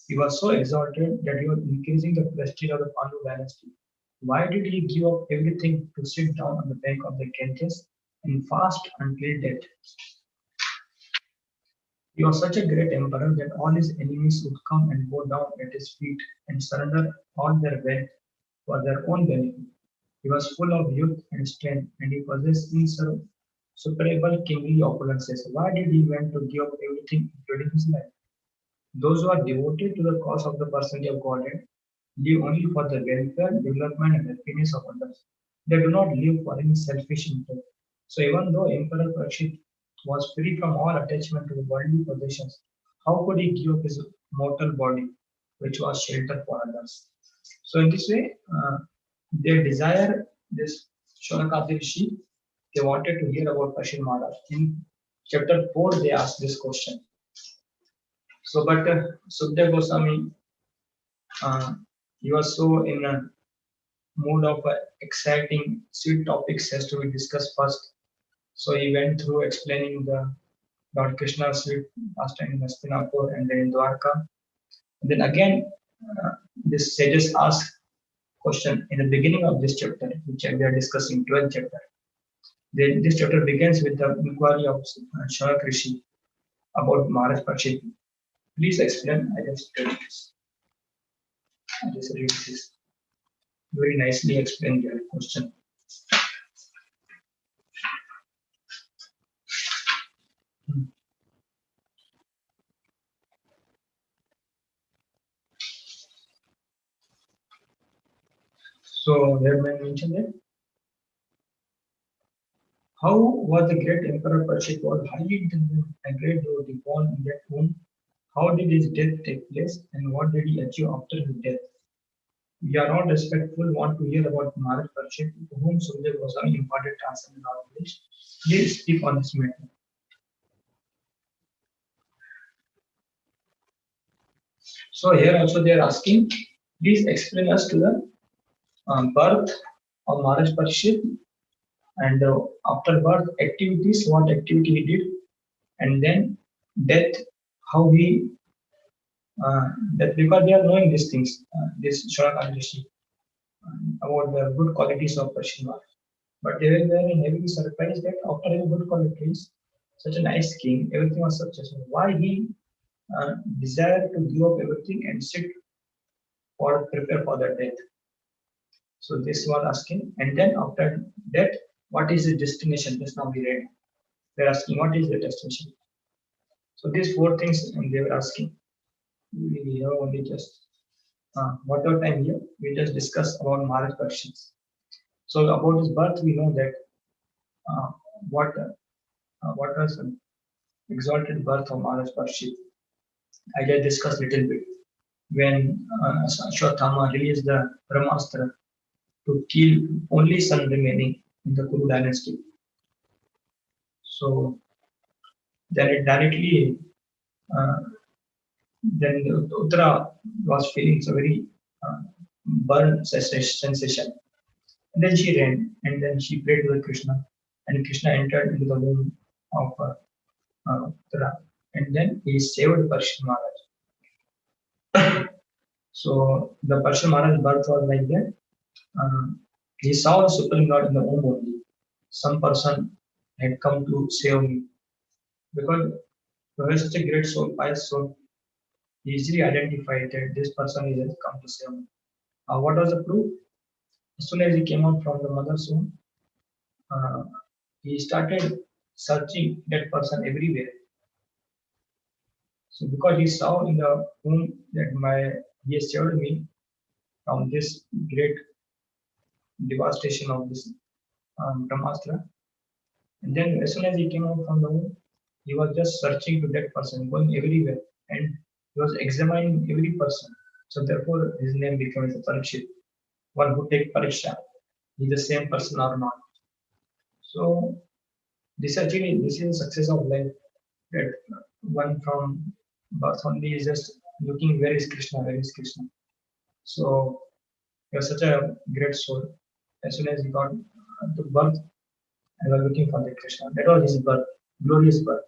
He was so exalted that he was increasing the prestige of the Pandu dynasty. Why did he give up everything to sit down on the bank of the Ganges and fast until death? He was such a great emperor that all his enemies would come and bow down at his feet and surrender all their wealth for their own benefit. He was full of youth and strength, and he possessed insuperable kingly opulences. Why did he want to give up everything, including his life? Those who are devoted to the cause of the personality of Godhead live only for the welfare, development, and happiness of others. They do not live for any selfish interest. So even though Emperor Parikshit was free from all attachment to the worldly possessions, how could he give up his mortal body, which was shelter for others? So in this way, they desire this Shonakati Rishi. They wanted to hear about Parikshit Maharaj. In chapter 4, they asked this question. So, but Sukdev Goswami, he was so in a mood of exciting, sweet topics has to be discussed first. So he went through explaining the Lord Krishna's sweet pastime in Hastinapur and then in Dwarka. And then again, this sages asked question in the beginning of this chapter, which we are discussing, 12th chapter. This chapter begins with the inquiry of Shanak Rishi about Maharaj Parikshit. Please explain. I just read this. I just read this. Very nicely explained your question. So here I mentioned that how was the great Emperor Parikshit was highly intelligent and great devotee born in that home? How did his death take place and what did he achieve after his death? We are all respectful, want to hear about Maharaj Parikshit, to whom Sukdev Goswami imparted transcendental knowledge. Please speak on this matter. So here also they are asking, please explain us to the birth of Maharaj Parikshit and after birth activities, what activity he did, and then death, how he that because they are knowing these things, this Shorak Rishi about the good qualities of Parikshit. But they were very heavily surprised that after having good qualities, such a nice king, everything was successful. Why he desired to give up everything and sit for prepare for the death? So this was asking, and then after death, what is the destination? Just now we read. They're asking what is the destination. So these four things they were asking. We have only just whatever time here we just discussed about Maharaj Parikshit. So about his birth, we know that uh, what was an exalted birth of Maharaj Parikshit. I just discussed little bit when Ashwatthama released the Brahmastra to kill only son remaining in the Kuru dynasty. So then it directly, uh, then Uttara was feeling so very burn sensation. And then she ran and then she prayed to the Krishna, and Krishna entered into the womb of Uttara, and then he saved Parshit Maharaj. So the Parshit Maharaj's birth was like that. He saw the Supreme Lord in the womb only. Some person had come to save me because he was such a great soul, pious soul. He easily identified that this person is come to save me. What was the proof? As soon as he came out from the mother's womb, uh, he started searching that person everywhere. So because he saw in the womb that he has saved me from this great devastation of this Brahmastra. And then as soon as he came out from the womb, he was just searching to that person, going everywhere, and he was examining every person. So therefore, his name becomes Parikshit, one who take pariksha. Is the same person or not? So this is success of life. That one from birth only is just looking where is Krishna, where is Krishna. So he was such a great soul. As soon as he got to birth, I was looking for the Krishna. That was his birth, glorious birth.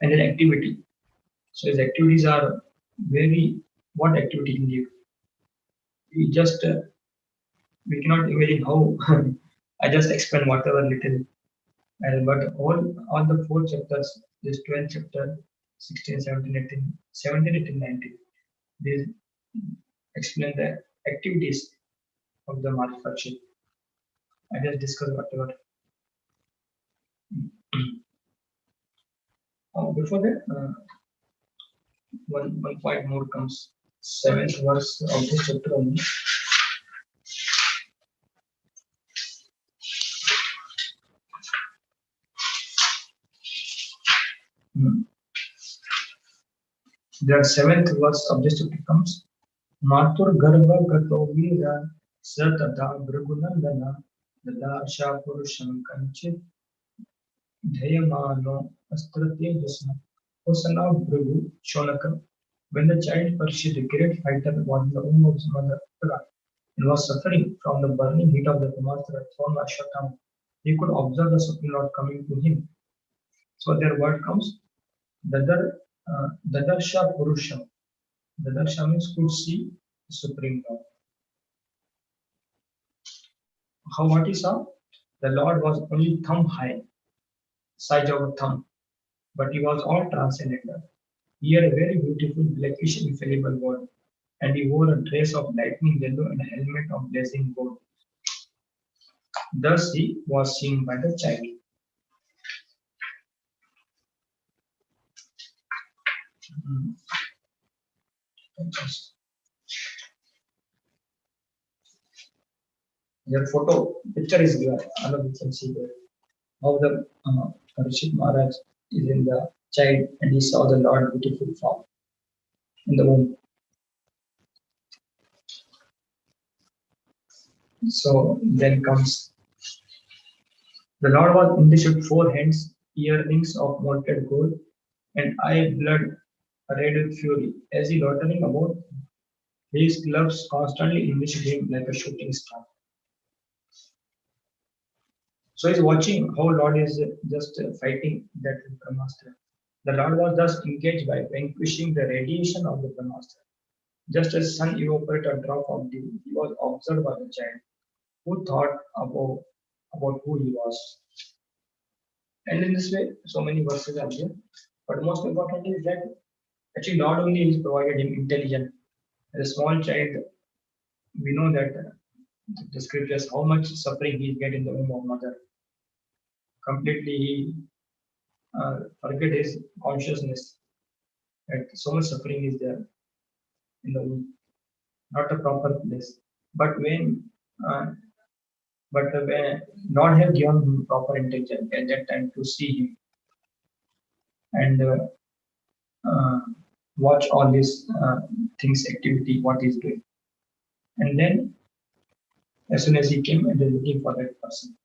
And then activity. So his activities are very, what activity he did? We just, we cannot imagine how, I just explain whatever little. But all the four chapters, this 12th chapter, 16, 17, 18, 17, 18, 19, these explain the activities of the Marifat. I just discuss whatever. Before that, one point more comes. 7th verse of this chapter only. The 7th verse of this chapter comes. Matur Garbha Gatovira Satata Brahunandana Dada Shapurusham Kanchit Dhayamano Astratya Jasna. O son of Bhrigu Shonaka, when the child Parshit, the great fighter, was in the womb of his mother Uttara and was suffering from the burning heat of the Brahmastra thrown by Ashwatthama, he could observe the Supreme Lord coming to him. So their word comes Dadarsha Purusham. Dadarsha means could see the Supreme Lord. How what he saw? The Lord was only thumb high, size of a thumb, but he was all transcendental. He had a very beautiful blackish infallible body, and he wore a dress of lightning yellow and a helmet of blazing gold. Thus he was seen by the child. Your photo picture is there. You can see there how the Parishit Maharaj is in the child and he saw the Lord beautiful form in the womb. So then comes the Lord was endowed with 4 hands, earrings of molten gold, and eye blood red with fury. As he loitering about, his gloves constantly illumined him like a shooting star. So he's watching how Lord is just fighting that Brahmastra. The Lord was thus engaged by vanquishing the radiation of the Brahmastra. Just as sun evaporated a drop of dew, he was observed by the child, who thought about who he was. And in this way, so many verses are there. But most important is that actually not only is provided him intelligence, as a small child, we know that the scriptures how much suffering he get in the womb of mother. Completely he forget his consciousness that so much suffering is there in the womb, not a proper place. But when not have given him proper intelligence at that time to see him and watch all these things, activity, what he's doing. And then as soon as he came and they're looking for that person.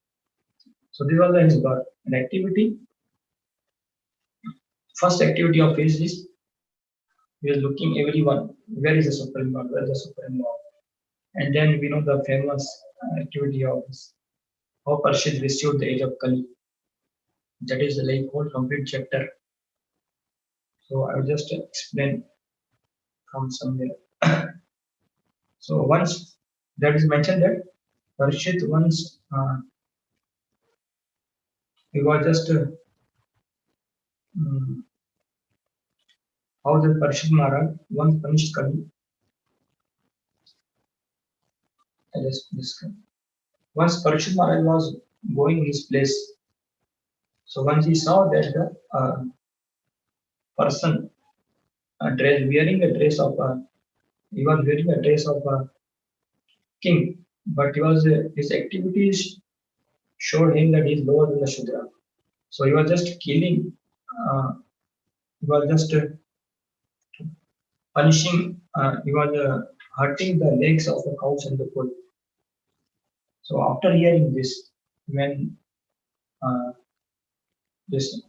So this was his birth. And activity, first activity of his is he was looking everyone, where is the Supreme Lord, where is the Supreme Lord? And then we know the famous activity of this, how Parshid received the age of Kali. That is like whole complete chapter. So I will just explain from somewhere. So once that is mentioned that Parshid once he was just mm, how the Parshid Maharaj once punished Kali. I just describe. Once Parshid Maharaj was going his place, so once he saw that the person wearing a dress of he was wearing a dress of a king, but his activities showed him that he is lower than the Shudra. So he was just killing, uh, he was just punishing, he was hurting the legs of the cows and the bull. So after hearing this, when this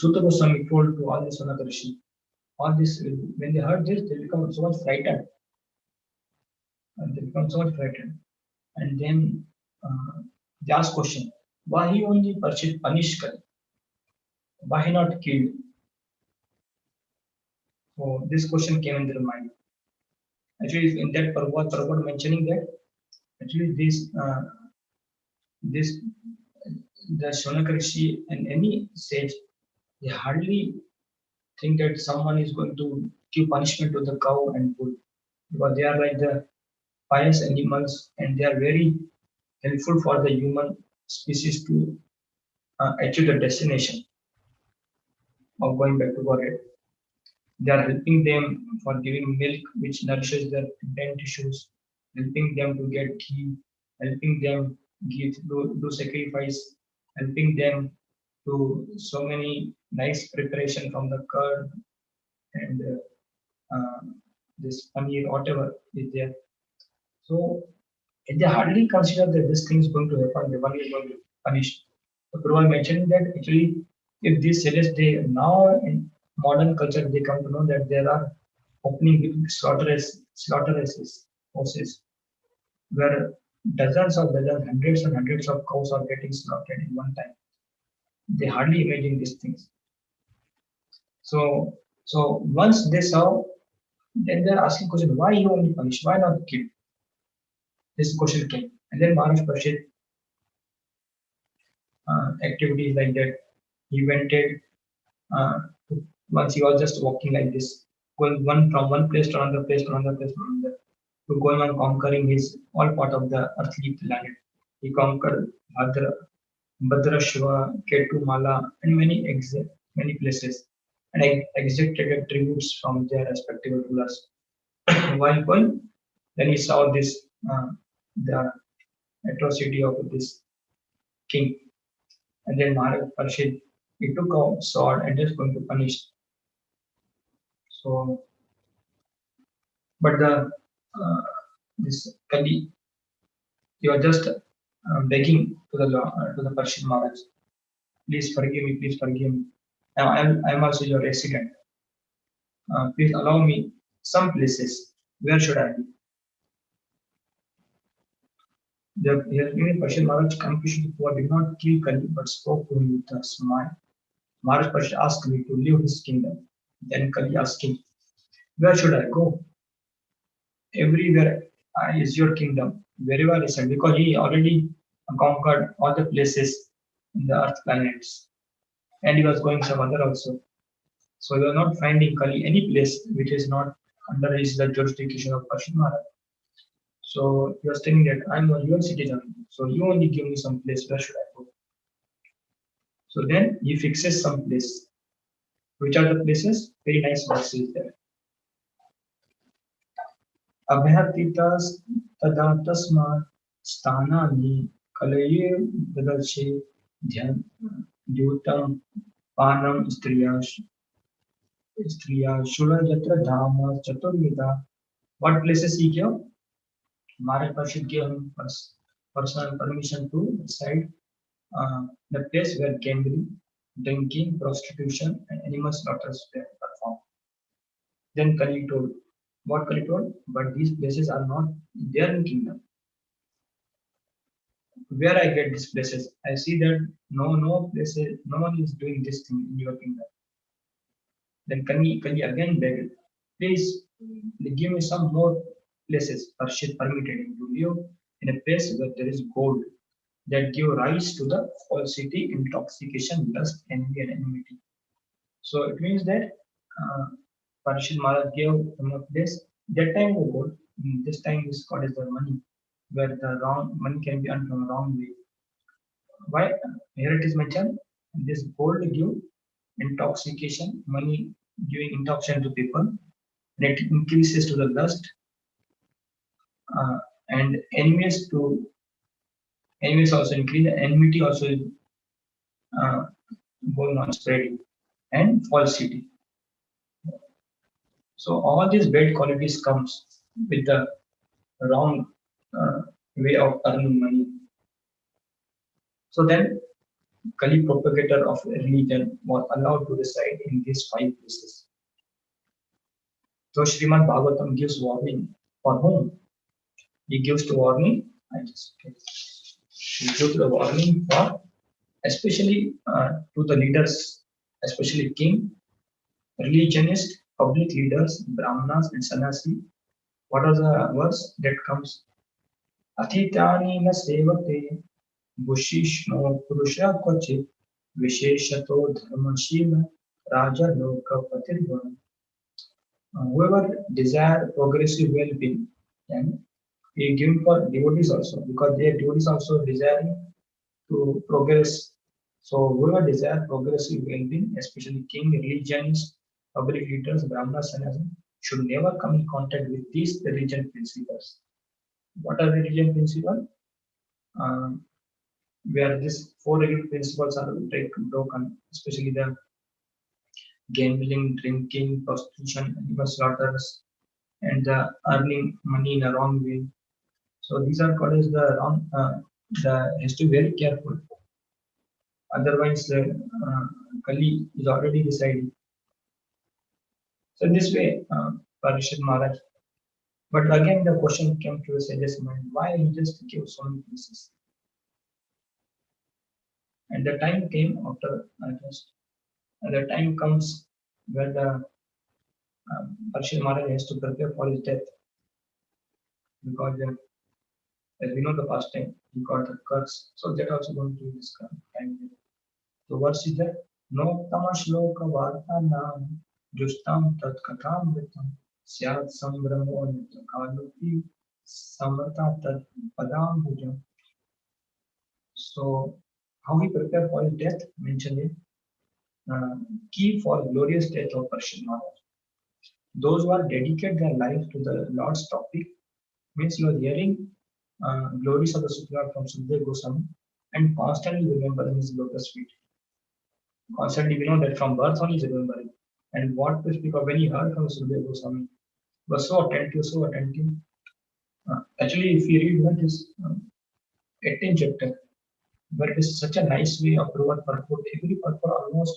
Sutta Goswami told to all the Sanatana Rishi, all this, when they heard this, they become so much frightened. And they become so much frightened. And then they ask question, why he only punished Kali? Why he not killed? So this question came in their mind. Actually, in that Prabhupada mentioning that actually this the Shonakarishi and any sage, they hardly think that someone is going to give punishment to the cow and bull, because they are like the pious animals and they are very helpful for the human species to achieve the destination of going back to Godhead. They are helping them for giving milk which nourishes their brain tissues, helping them to get ghee, helping them do sacrifice, helping them to so many nice preparation from the curd and this paneer, whatever is there. So they hardly consider that this thing is going to happen, the one is going to punish. So Prabhupada mentioned that actually, if these sages, they now in modern culture, they come to know that there are opening big slaughterhouses, houses, where dozens of dozens, hundreds and hundreds of cows are getting slaughtered in one time. They hardly imagine these things. So once they saw, then they're asking question, why you only punish? Why not kill? This question came. And then Maharaj Parshid activities like that. He went uh, once he was just walking like this, going from one place to another place to another place to another, to going on conquering his all part of the earthly planet. He conquered Bhadrashva, Ketu, Mala, and many places, and extracted tributes from their respective rulers. While going, then he saw this the atrocity of this king. And then Maharaj Parshid, he took a sword and just going to punish. So, but the this Kali, he was just begging to the Parshid Maharaj, please forgive me, please forgive me. Now I'm also your resident. Please allow me some places. Where should I be? The Parshid Maharaj confusion did not kill Kali but spoke to him with a smile. Maharaj Parshid asked me to leave his kingdom. Then Kali asked him, where should I go? Everywhere is your kingdom. Wherever I said, because he already conquered all the places in the earth planets. And he was going some other also. So you are not finding Kali any place which is not under his the jurisdiction of Parshid Maharaj. So he was telling that I'm a your citizen. So you only give me some place, where should I go? So then he fixes some place. Which are the places? Very nice verses there. अभ्यर्थितस् तदा तस्मात् स्थानानि कलये ददर्शे द्यूतं पानं स्त्रिया शूल यत्र धाम चतुर्विधा. What places he gave? Maharaj Parshid gave him personal permission to decide the place where gambling, drinking, prostitution, and animal slaughters were performed. Then Kali told, what Kali told? But these places are not there in kingdom. Where I get these places, I see that no places, no one is doing this thing in your kingdom. Then Kali again begged, please give me some more places permitted to live in a place where there is gold that give rise to the falsity, intoxication, lust, envy, and enmity. So it means that Parshit Maharaj gave them a place. That time was gold. This time is called as the money, where the wrong money can be earned from a wrong way. Why? Here it is mentioned. This gold give intoxication, money giving intoxication to people, and it increases to the lust, uh, and enemies also increase, and enmity also is uh, going on spreading, and falsity. So all these bad qualities comes with the wrong uh, way of earning money. So then Kali propagator of religion was allowed to reside in these 5 places. So Srimad Bhagavatam gives warning for whom? He gives the warning. He gives the warning for especially to the leaders, especially king, religionists, public leaders, brahmanas, and sannyasi. What are the verse that comes? Athitani na sevate Bushishno Purusha Kochit Visheshato Dharmashila Raja Loka Patirvan. Whoever desire progressive well-being, and he given for devotees also, because their devotees also desiring to progress. So whoever desire progressive well-being, especially king, religions, public leaders, brahmanas, sannyasi, should never come in contact with these religion principles. What are the religion principles? Where these 4 religion principles are broken, especially the gambling, drinking, prostitution, animal slaughters, and the earning money in a wrong way. So these are called as the wrong. The has to be very careful. Otherwise, Kali is already decided. So in this way, Parishad Maharaj. But again, the question came to the sage's mind: why he just give so many pieces? And the time came after and the time comes where the Parshil Maharaj has to prepare for his death because as we know the past time he got the curse. So that also going to this time. So verse is that no tamashloka varta nam justam tat katham vitam syat sambramo kalupi samrata tat padam bhujam. So how he prepared for his death mentioned it. Key for glorious death of Parshil Maharaj. Those who are dedicate their life to the Lord's topic means you are hearing glories of the Supreme from Sukadeva Goswami and constantly remembering his lotus feet. Constantly, we know that from birth on he is remembering. And what to speak of when he heard from Sukadeva Goswami, was so attentive, so attentive. Actually, if you read that is 18th chapter, but it is such a nice way of Prabhupada purport. Every purport almost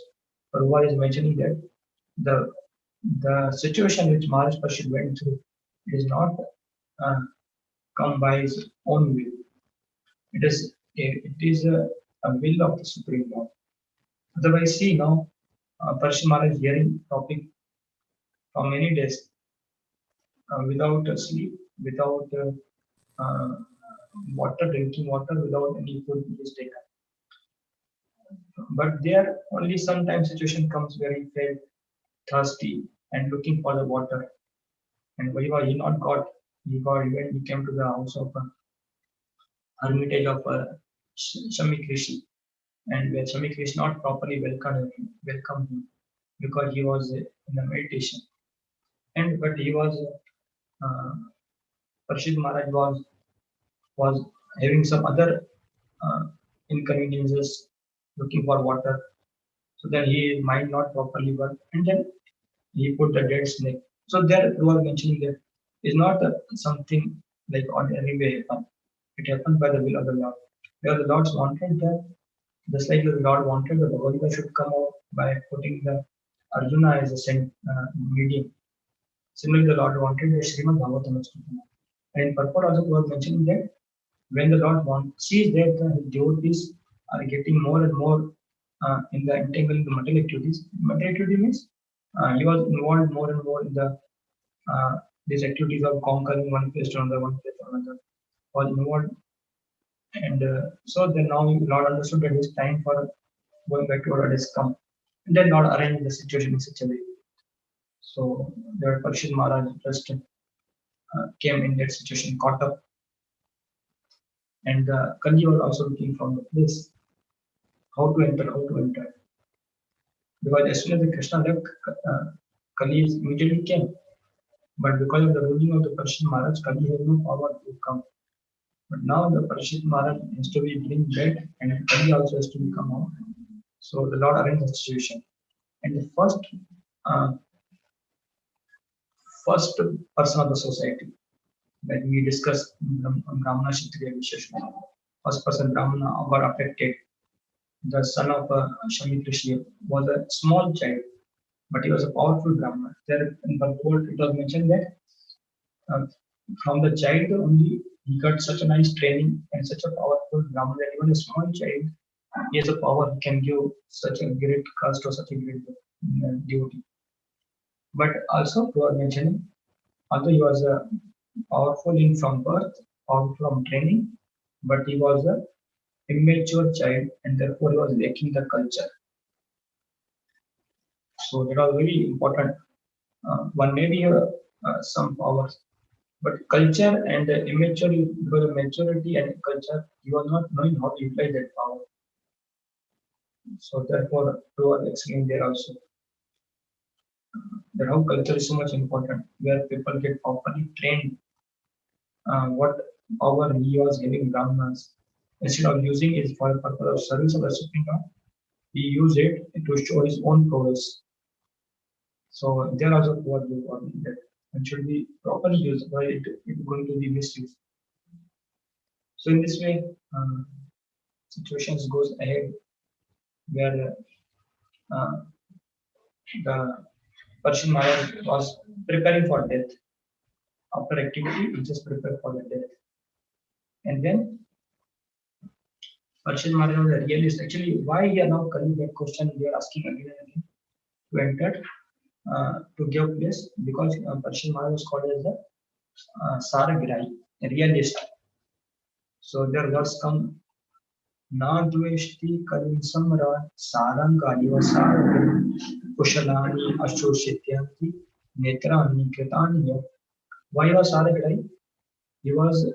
Prabhupada is mentioning that the situation which Maharaj Parshid went through is not come by his own will. It is a will of the Supreme Lord. Otherwise, see now, Parshid Maharaj is hearing topic for many days without sleep, without water, drinking water, without any food he is taken. But there only sometimes situation comes where he felt thirsty and looking for the water. And whatever he not got, he when he came to the house of hermitage of Shamik Rishi, and where Shamik Rishi not properly welcomed him because he was in a meditation. And but he was Parshid Maharaj was having some other uh, inconveniences, looking for water. So then his mind not properly worked, and then he put the dead snake. So there you are mentioning that is not something like ordinary way happen. It happened by the will of the Lord. Where the Lord wanted that Just like the Lord wanted the Bhagavad should come out by putting the Arjuna as a medium. Similarly, the Lord wanted the Srimad Bhagavatam to come out. And in purport also was mentioning that when the Lord sees that the devotees are getting more and more in the entangling the material activities. Material activity means he was involved more and more in the these activities of conquering one place to another, one place to another, was involved. And so then now Lord understood that it's time for going back to what has come. And then Lord arranged the situation in such a way. So the Parshid Maharaj just came in that situation, caught up. And Kali was also looking from the place how to enter, how to enter. Because as soon as the Krishna left, Kali immediately came. But because of the ruling of the Parshid Maharaj, Kali had no power to come. But now the Parshid Maharaj has to be bring back, and Kali also has to come out. So the Lord arranged the situation. And the uh, first person of the society that we discussed Brahmana Kshatriya Visheshna. First person Brahmana got affected. The son of Shami Rishi was a small child, but he was a powerful Brahmana. There in Bhagavad it was mentioned that uh, from the child only he got such a nice training and such a powerful Brahmana that even a small child he has a power, he can give such a great caste or such a great devotee. But also to mentioning, although he was powerful in from birth or from training, but he was a immature child and therefore he was lacking the culture. So that was very important. One may be some powers, but culture and immaturity, because of maturity and culture, he was not knowing how to utilize that power. So therefore, to explain there also that how culture is so much important, where people get properly trained what power he was giving Brahmanas. Instead of using it for the purpose of service of the Supreme Lord, he used it to show his own prowess. So there also what we want that it should be properly used, or it is going to be misused. So in this way, situations goes ahead where the Persian Maharaj was preparing for death. After activity, he just prepared for the death. And then Persian Maharaj was a realist. Actually, why we are now coming that question we are asking again and again to enter to give place, because Persian Maharaj was called as the Saragirai, a realist. So their words come Na dveshti kalim samra saranga iva saragam kushalani ashosityanti netrani kritani yat. Why was Saragirai? He was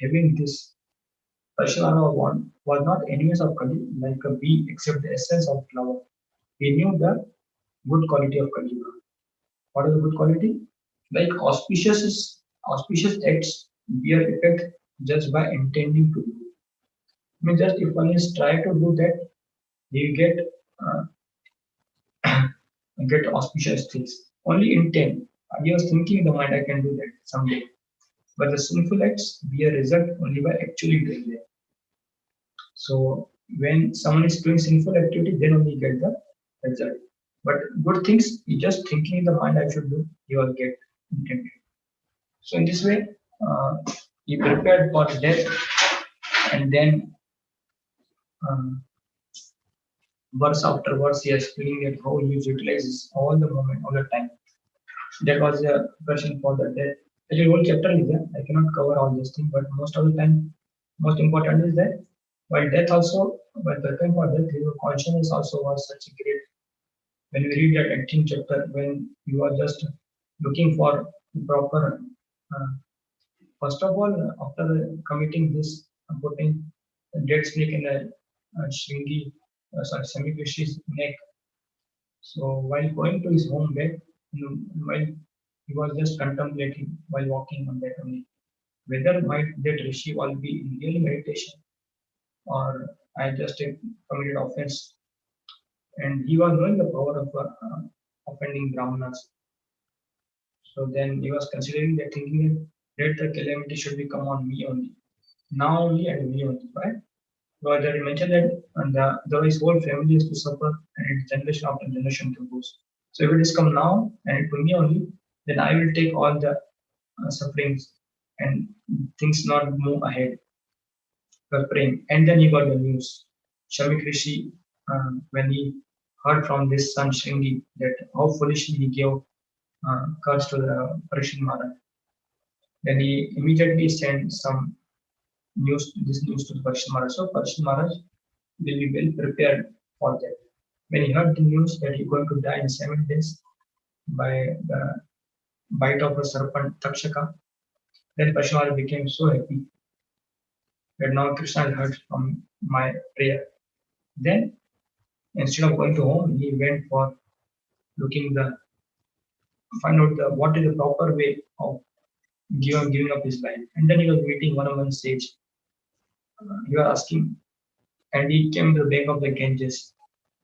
having this Parshurama was not enemies of Kali like a bee except the essence of flower. He knew the good quality of Kali. What is the good quality? Like auspicious acts bear effect just by intending to do. I mean, just if one is try to do that, he uh, get auspicious things. Only intent. He was thinking in the mind, I can do that someday. But the sinful acts bear result only by actually doing that. So when someone is doing sinful activity, then only get the result. But good things, you just thinking in the mind I should do, you will get intended. So in this way, he prepared for death, and then um, verse after verse, he explaining that how he utilizes all the moment, all the time. That was a question for the death. Actually, whole chapter is there. I cannot cover all this thing, but most of the time, most important is that while death also, while preparing for death, his consciousness also was such a great. When we read that 18th chapter, when you are just looking for proper, uh, first of all, after committing this, putting a dead snake in a Shringi, Semi-Krishi's neck. So while going to his home bed, while he was just contemplating while walking on that only, whether might that Rishi will be in real meditation or I just committed offense. And he was knowing the power of offending Brahmanas. So then he was considering that, thinking that the calamity should be come on me only, now only and me only. Right? Because there he mentioned that his whole family is to suffer and generation after generation to goes. So if it is come now and to me only, then I will take all the sufferings and things not move ahead. Were praying. And then he got the news. Shamik Rishi, when he heard from this son Shringi that how foolishly he gave curse to the Parishit Maharaj, then he immediately sent some this news to the Parishit Maharaj. So Parishit Maharaj will be well prepared for that. When he heard the news that he going to die in 7 days by the bite of a serpent Takshaka, then Parishit Maharaj became so happy that now Krishna has heard from my prayer. Then instead of going to home, he went for looking the find out the what is the proper way of giving up his life. And then he was meeting one sage. He was asking, and he came to the bank of the Ganges.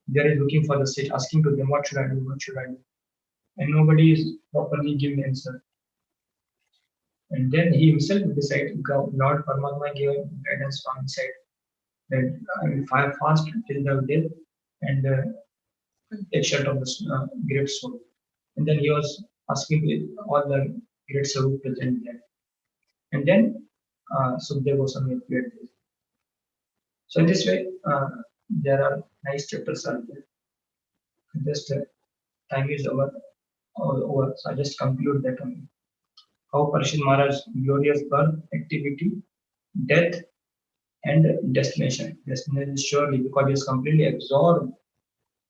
There is looking for the sage, asking to them, what should I do? What should I do? And nobody is properly giving answer. And then he himself decided, Lord Paramatma gave guidance from inside that I will fast till the death and take shelter of the great soul. And then he was asking all the great soul present there. And then Sukdev Goswami appeared there. So in this way, there are nice chapters are there. Just time is over. So I just conclude that only. How Parishit Maharaj's glorious birth, activity, death, and destination. Destination is surely because he is completely absorbed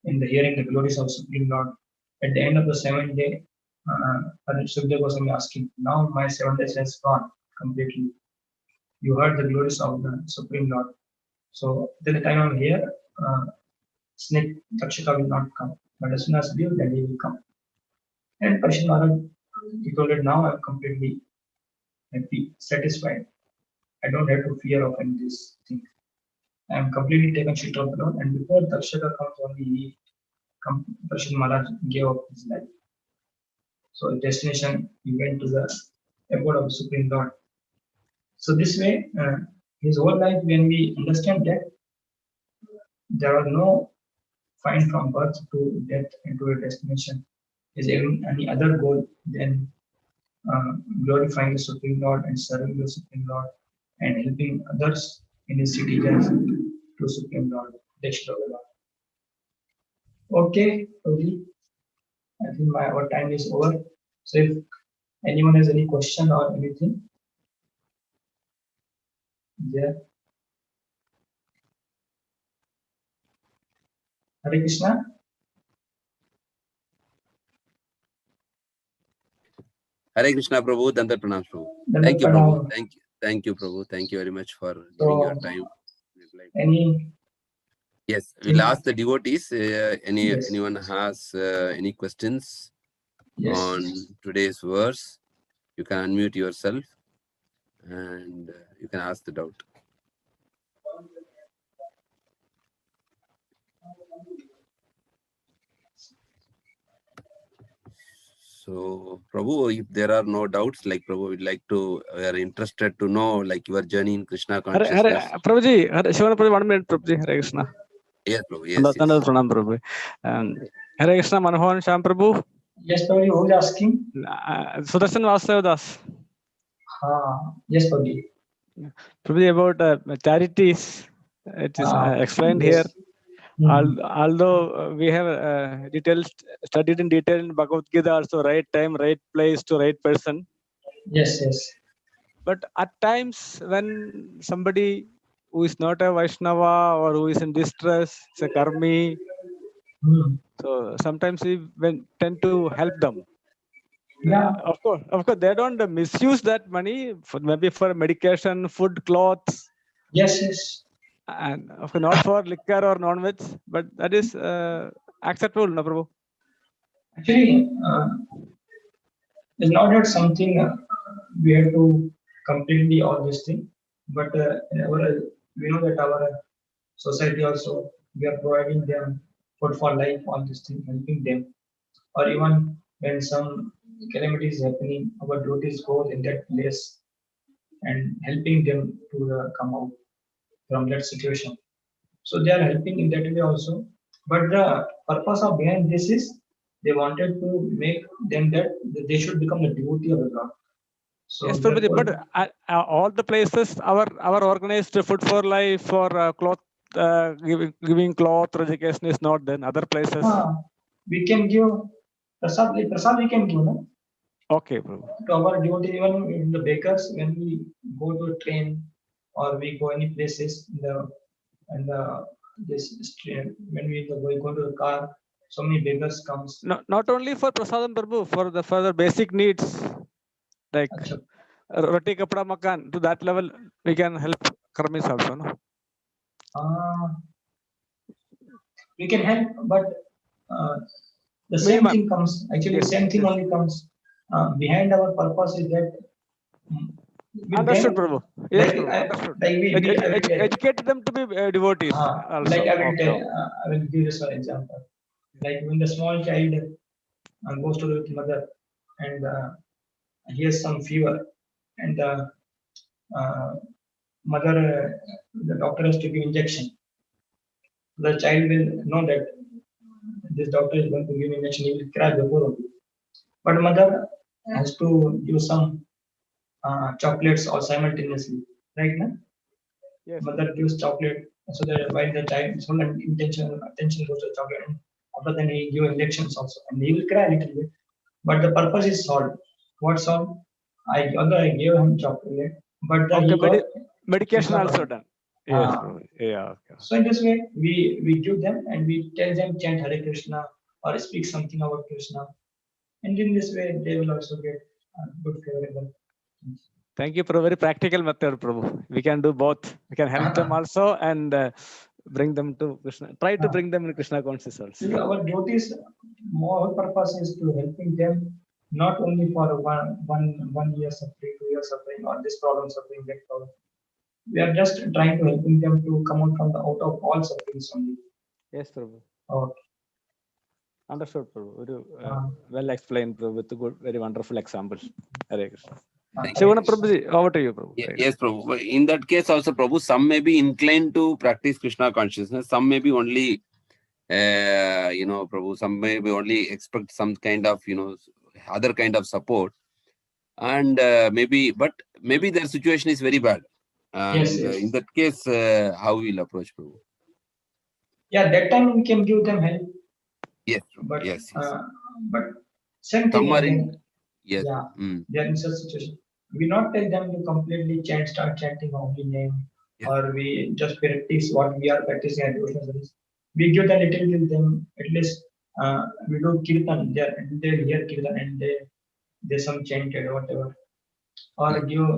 in the hearing the glories of Supreme Lord. At the end of the 7th day, Sukdev Goswami asking, now my 7 days has gone completely. You heard the glories of the Supreme Lord. So till the time I'm here, snake Takshaka will not come. But as soon as I leave, then he will come. And Parishit Maharaj, he told it now I'm completely happy, satisfied. I don't have to fear of any this thing. I am completely taken shelter of the Lord. And before Takshaka comes, only Parishit Maharaj gave up his life. So destination, he went to the abode of the Supreme Lord. So this way, his whole life, when we understand that, there are no find from birth to death and to a destination is any other goal than glorifying the Supreme Lord and serving the Supreme Lord and helping others in his citizens to Supreme Lord. Okay, Prabhuji, I think our time is over. So if anyone has any question or anything, yeah. Hare Krishna. Hare Krishna, Prabhu. Dandar Pranam, Prabhu. Dandar Thank you, Prabhu. Pranam. Thank you, Prabhu. Thank you very much for giving your time. Any? Yes, we'll ask the devotees. Yes. Anyone has any questions Yes. on today's verse? You can unmute yourself and you can ask the doubt. So, Prabhu, if there are no doubts, like Prabhu, we'd like to, we are interested to know, like your journey in Krishna consciousness. Prabhuji, Shivana Prabhuji, 1 minute, Prabhuji, Hare Krishna. Yes, Prabhu, yes. Pranam, Prabhu. Hare Krishna, Manmohan, Shyam Prabhu. Yes, Prabhuji, who is asking? Sudarshan Vasudev Das. Yes, Prabhuji. Prabhuji, about charities, it is explained yes. here. Although we have studied in detail in Bhagavad Gita also, right time, right place to right person. Yes, yes. But at times when somebody who is not a Vaishnava or who is in distress, it's a karmi, so sometimes we tend to help them. Yeah. Of course, they don't misuse that money maybe for medication, food, clothes. Yes, yes. And of course, not for liquor or non-veg, but that is acceptable, no, Prabhu? Actually, it's not that something we have to completely all this thing, but we know that our society also, we are providing them food for life, all this thing, helping them. Or even when some calamity is happening, our duties go in that place and helping them to come out. from that situation. So they are helping in that way also. But the purpose of behind this is they wanted to make them that they should become the devotee of the God. So Yes, Prabhuji, but all the places, our organized food for life or cloth, giving cloth or education is not then. Other places. We can give prasad. Prasad we can give, no? Okay, Prabhu. To our devotee, even in the bakers, when we go to a train or we go any places in the this train, when we go to the car, so many beggars comes. Not only for prasadam, Prabhu, for the basic needs like roti kapda makan, to that level we can help karmis also, no? We can help, but the same thing comes. Actually, same thing only comes. Behind our purpose is that. Understood, Prabhu. Yes, Prabhu. Understood. Educate them to be devotees. Also. Like I will tell, I will give this one example. Like when the small child goes to the mother and he has some fever, and the mother, the doctor has to give injection. The child will know that this doctor is going to give injection. He will cry before only. But mother has to give some chocolates or simultaneously, right? Na? Yes. Mother gives chocolate so that while the child so attention goes to chocolate, and after then he give injections also, and he will cry a little bit. But the purpose is solved. What solved? Although I gave him chocolate, but he got medication also done. Yes. Yeah. Okay. So in this way, we give them and we tell them chant Hare Krishna or speak something about Krishna, and in this way they will also get good favorable. Thank you for a very practical method, Prabhu. We can do both. We can help them also and bring them to Krishna. Try to bring them in Krishna consciousness also. See, our duties, more purpose is to helping them not only for one year suffering, 2 years suffering, or this problem suffering, that problem. We are just trying to helping them to come out from out of all sufferings only. Yes, Prabhu. Okay. Understood, Prabhu. Well explained, Prabhu, with good, very wonderful examples. Hare Krishna. Shivana Prabhuji, over to you, Prabhu. Yes, Prabhu. In that case also, Prabhu, some may be inclined to practice Krishna consciousness. Some may be only, Prabhu, some may be only expect some kind of, other kind of support. And maybe their situation is very bad. And yes. In that case, how we'll approach, Prabhu? Yeah, that time we can give them help. Yes, but yes. But same thing again. Yes. Yeah, they are in such situation. We not tell them to completely start chanting holy name, or we just practice what we are practicing at devotional service. We give them little to them. At least we do kirtan there, and they hear kirtan and they some chanted or whatever. Or give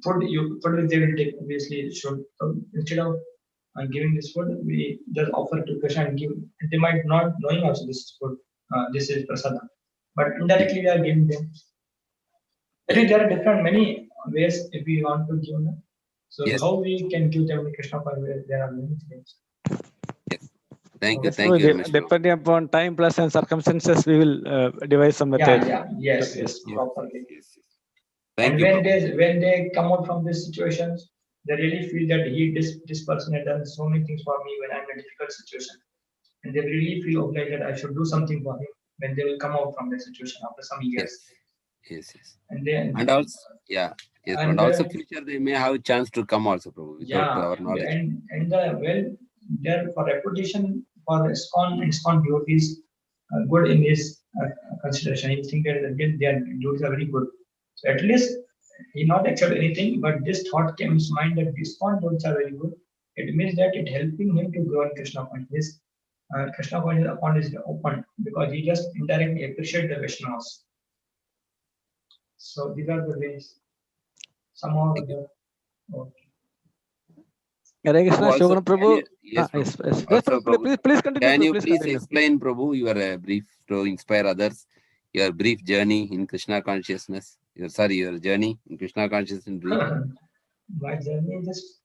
food. Food they will take. Obviously, should instead of giving this food, we just offer to Krishna and give. And they might not knowing also this food. This is prasadam, but indirectly we are giving them. Actually, there are different many ways if we want to give them. So how we can give them the Krishna consciousness? There are many things. Yes. Thank you. Depending upon time plus and circumstances, we will devise some method. Yes, properly. Yes. And when they come out from these situations, they really feel that this person had done so many things for me when I'm in a difficult situation, and they really feel obliged that I should do something for him when they will come out from the situation after some years. Yes. And also, future they may have a chance to come also, Prabhu, without our knowledge. And there for reputation for ISKCON devotees good in this consideration. He think that their devotees are very good. So at least he not accept anything, but this thought came in his mind that ISKCON devotees are very good. It means that it helping him to grow in Krishna consciousness. Krishna consciousness account is open because he just indirectly appreciate the Vaishnavas. So these are the ways. Somehow or other. Okay. Hare Krishna, Shogana Prabhu. Yes, Prabhu. Please continue. Can you please explain, Prabhu, your brief to inspire others, your brief journey in Krishna consciousness? Your journey in Krishna consciousness in brief. My journey is just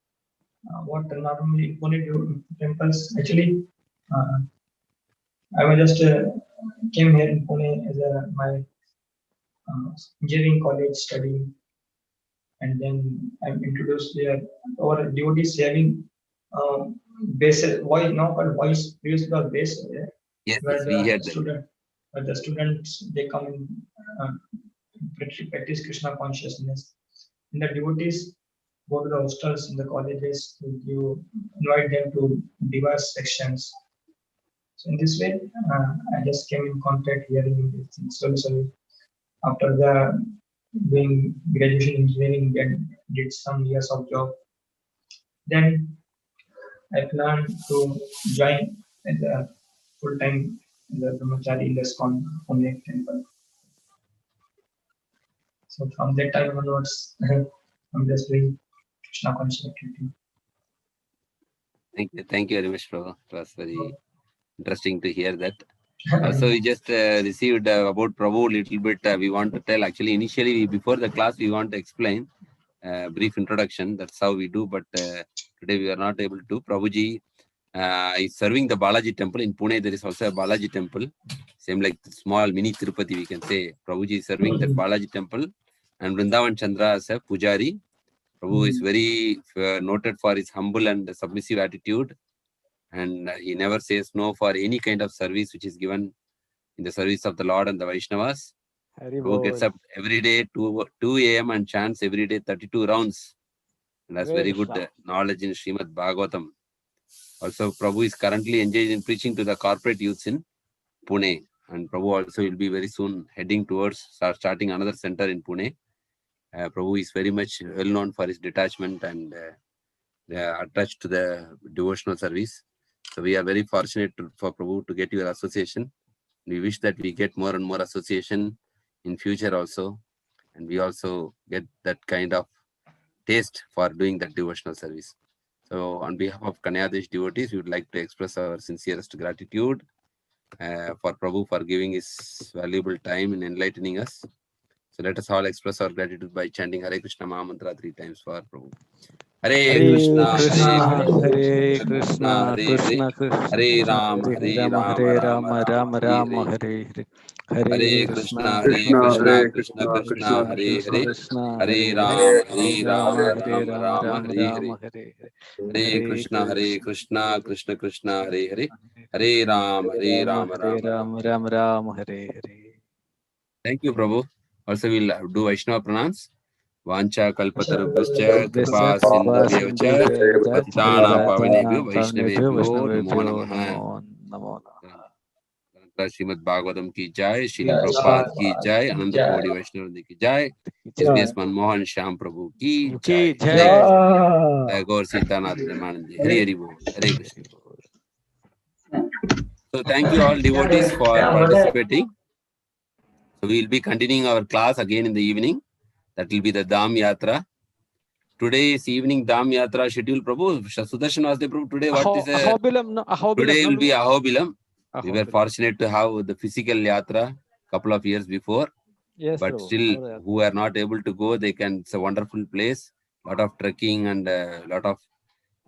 what normally Pune temples. Actually, I was just came here in Pune as my engineering college studying, and then I'm introduced there. Our devotees having bases, voice now called voice, previously was base, Yes, where yes, we heard that. the students they come in uh, practice Krishna consciousness. And the devotees go to the hostels in the colleges to invite them to diverse sections. So in this way, I just came in contact hearing these things. So after the doing graduation engineering, then did some years of job. Then I planned to join as a full time in the Brahmachari in the ISKCON Pune temple. So from that time onwards, I'm just doing Krishna conscious activity. Thank you very much, Prabhu. It was very interesting to hear that. Also, we just received about Prabhu a little bit. We want to tell, actually, initially, before the class, we want to explain brief introduction. That's how we do, but today we are not able to. Prabhuji is serving the Balaji temple. In Pune, there is also a Balaji temple. Same like small mini Tirupati, we can say. Prabhuji is serving that Balaji temple. And Vrindavan Chandra as a Pujari. Prabhu is very noted for his humble and submissive attitude. And he never says no for any kind of service which is given in the service of the Lord and the Vaishnavas. Prabhu gets up every day 2 a.m. and chants every day 32 rounds. And that's very good knowledge in Srimad Bhagavatam. Also, Prabhu is currently engaged in preaching to the corporate youths in Pune. And Prabhu also will be very soon heading towards starting another center in Pune. Prabhu is very much well known for his detachment and attached to the devotional service. So we are very fortunate for Prabhu to get your association. We wish that we get more and more association in future also. And we also get that kind of taste for doing that devotional service. So on behalf of Kanyadesh devotees, we would like to express our sincerest gratitude for Prabhu for giving his valuable time in enlightening us. So let us all express our gratitude by chanting Hare Krishna Maha Mantra 3 times for Prabhu. Hare Krishna, Hare Krishna, Krishna, Hare Rama, Hare Rama, Rama Rama, Hare Hare. Hare Krishna, Krishna Krishna, Hare Hare. Hare Rama, Rama, Hare Hare. Hare Krishna, Krishna Krishna, Hare Hare. Hare Rama, Rama Rama, Hare Hare. Thank you, Prabhu. Also, we'll do Vaishnava pranams. Vancha kalpatarubhascha kripa sindhubhyo cha patitana pavanebhyo vaishnavebhyo namo namaha. Srimad Bhagavadam ki jai, Shri Prabhupada ki jai, Ananda Kodi Vaishnava ki jai, SBS Manmohan Shyam Prabhu ki jai. Jai Gaur Sitanath Premanandi. Hari Hari Bol. Hare Krishna. So thank you all devotees for participating. So we will be continuing our class again in the evening. That will be the Dham Yatra. Today's evening Dham Yatra schedule, Prabhu. Sudarshan was the Prabhu. Today what is today will be Ahobilam. We were fortunate to have the physical Yatra couple of years before. Yes, but still, who are not able to go, they can. It's a wonderful place. Lot of trekking and lot of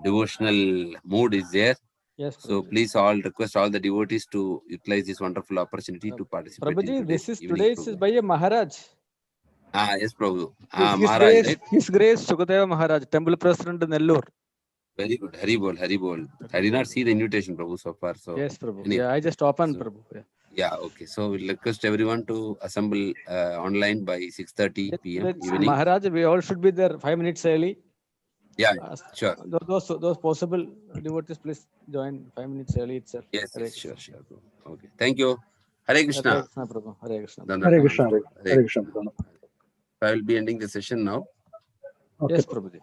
devotional mood is there. Yes, so please all request all the devotees to utilize this wonderful opportunity to participate. Prabhuji, this is today's is by a Maharaj. Yes, Prabhu. Maharaj, right? His Grace Sukadeva Maharaj, Temple President in Nellore. Very good. Hari bol, Hari bol. I did not see the invitation, Prabhu, so far. So yes, Prabhu. Anyway, yeah, I just opened, Prabhu. Yeah, okay. So we'll request everyone to assemble online by 6:30 p.m. evening. Maharaj, we all should be there 5 minutes early. Yeah, sure. Those possible devotees, please join 5 minutes early itself. Yes, sure. Okay. Thank you. Hare Krishna. Hare Krishna, Prabhu. Hare Krishna. Hare Krishna. Hare Krishna. I will be ending the session now. Okay. Yes, Prabhuji.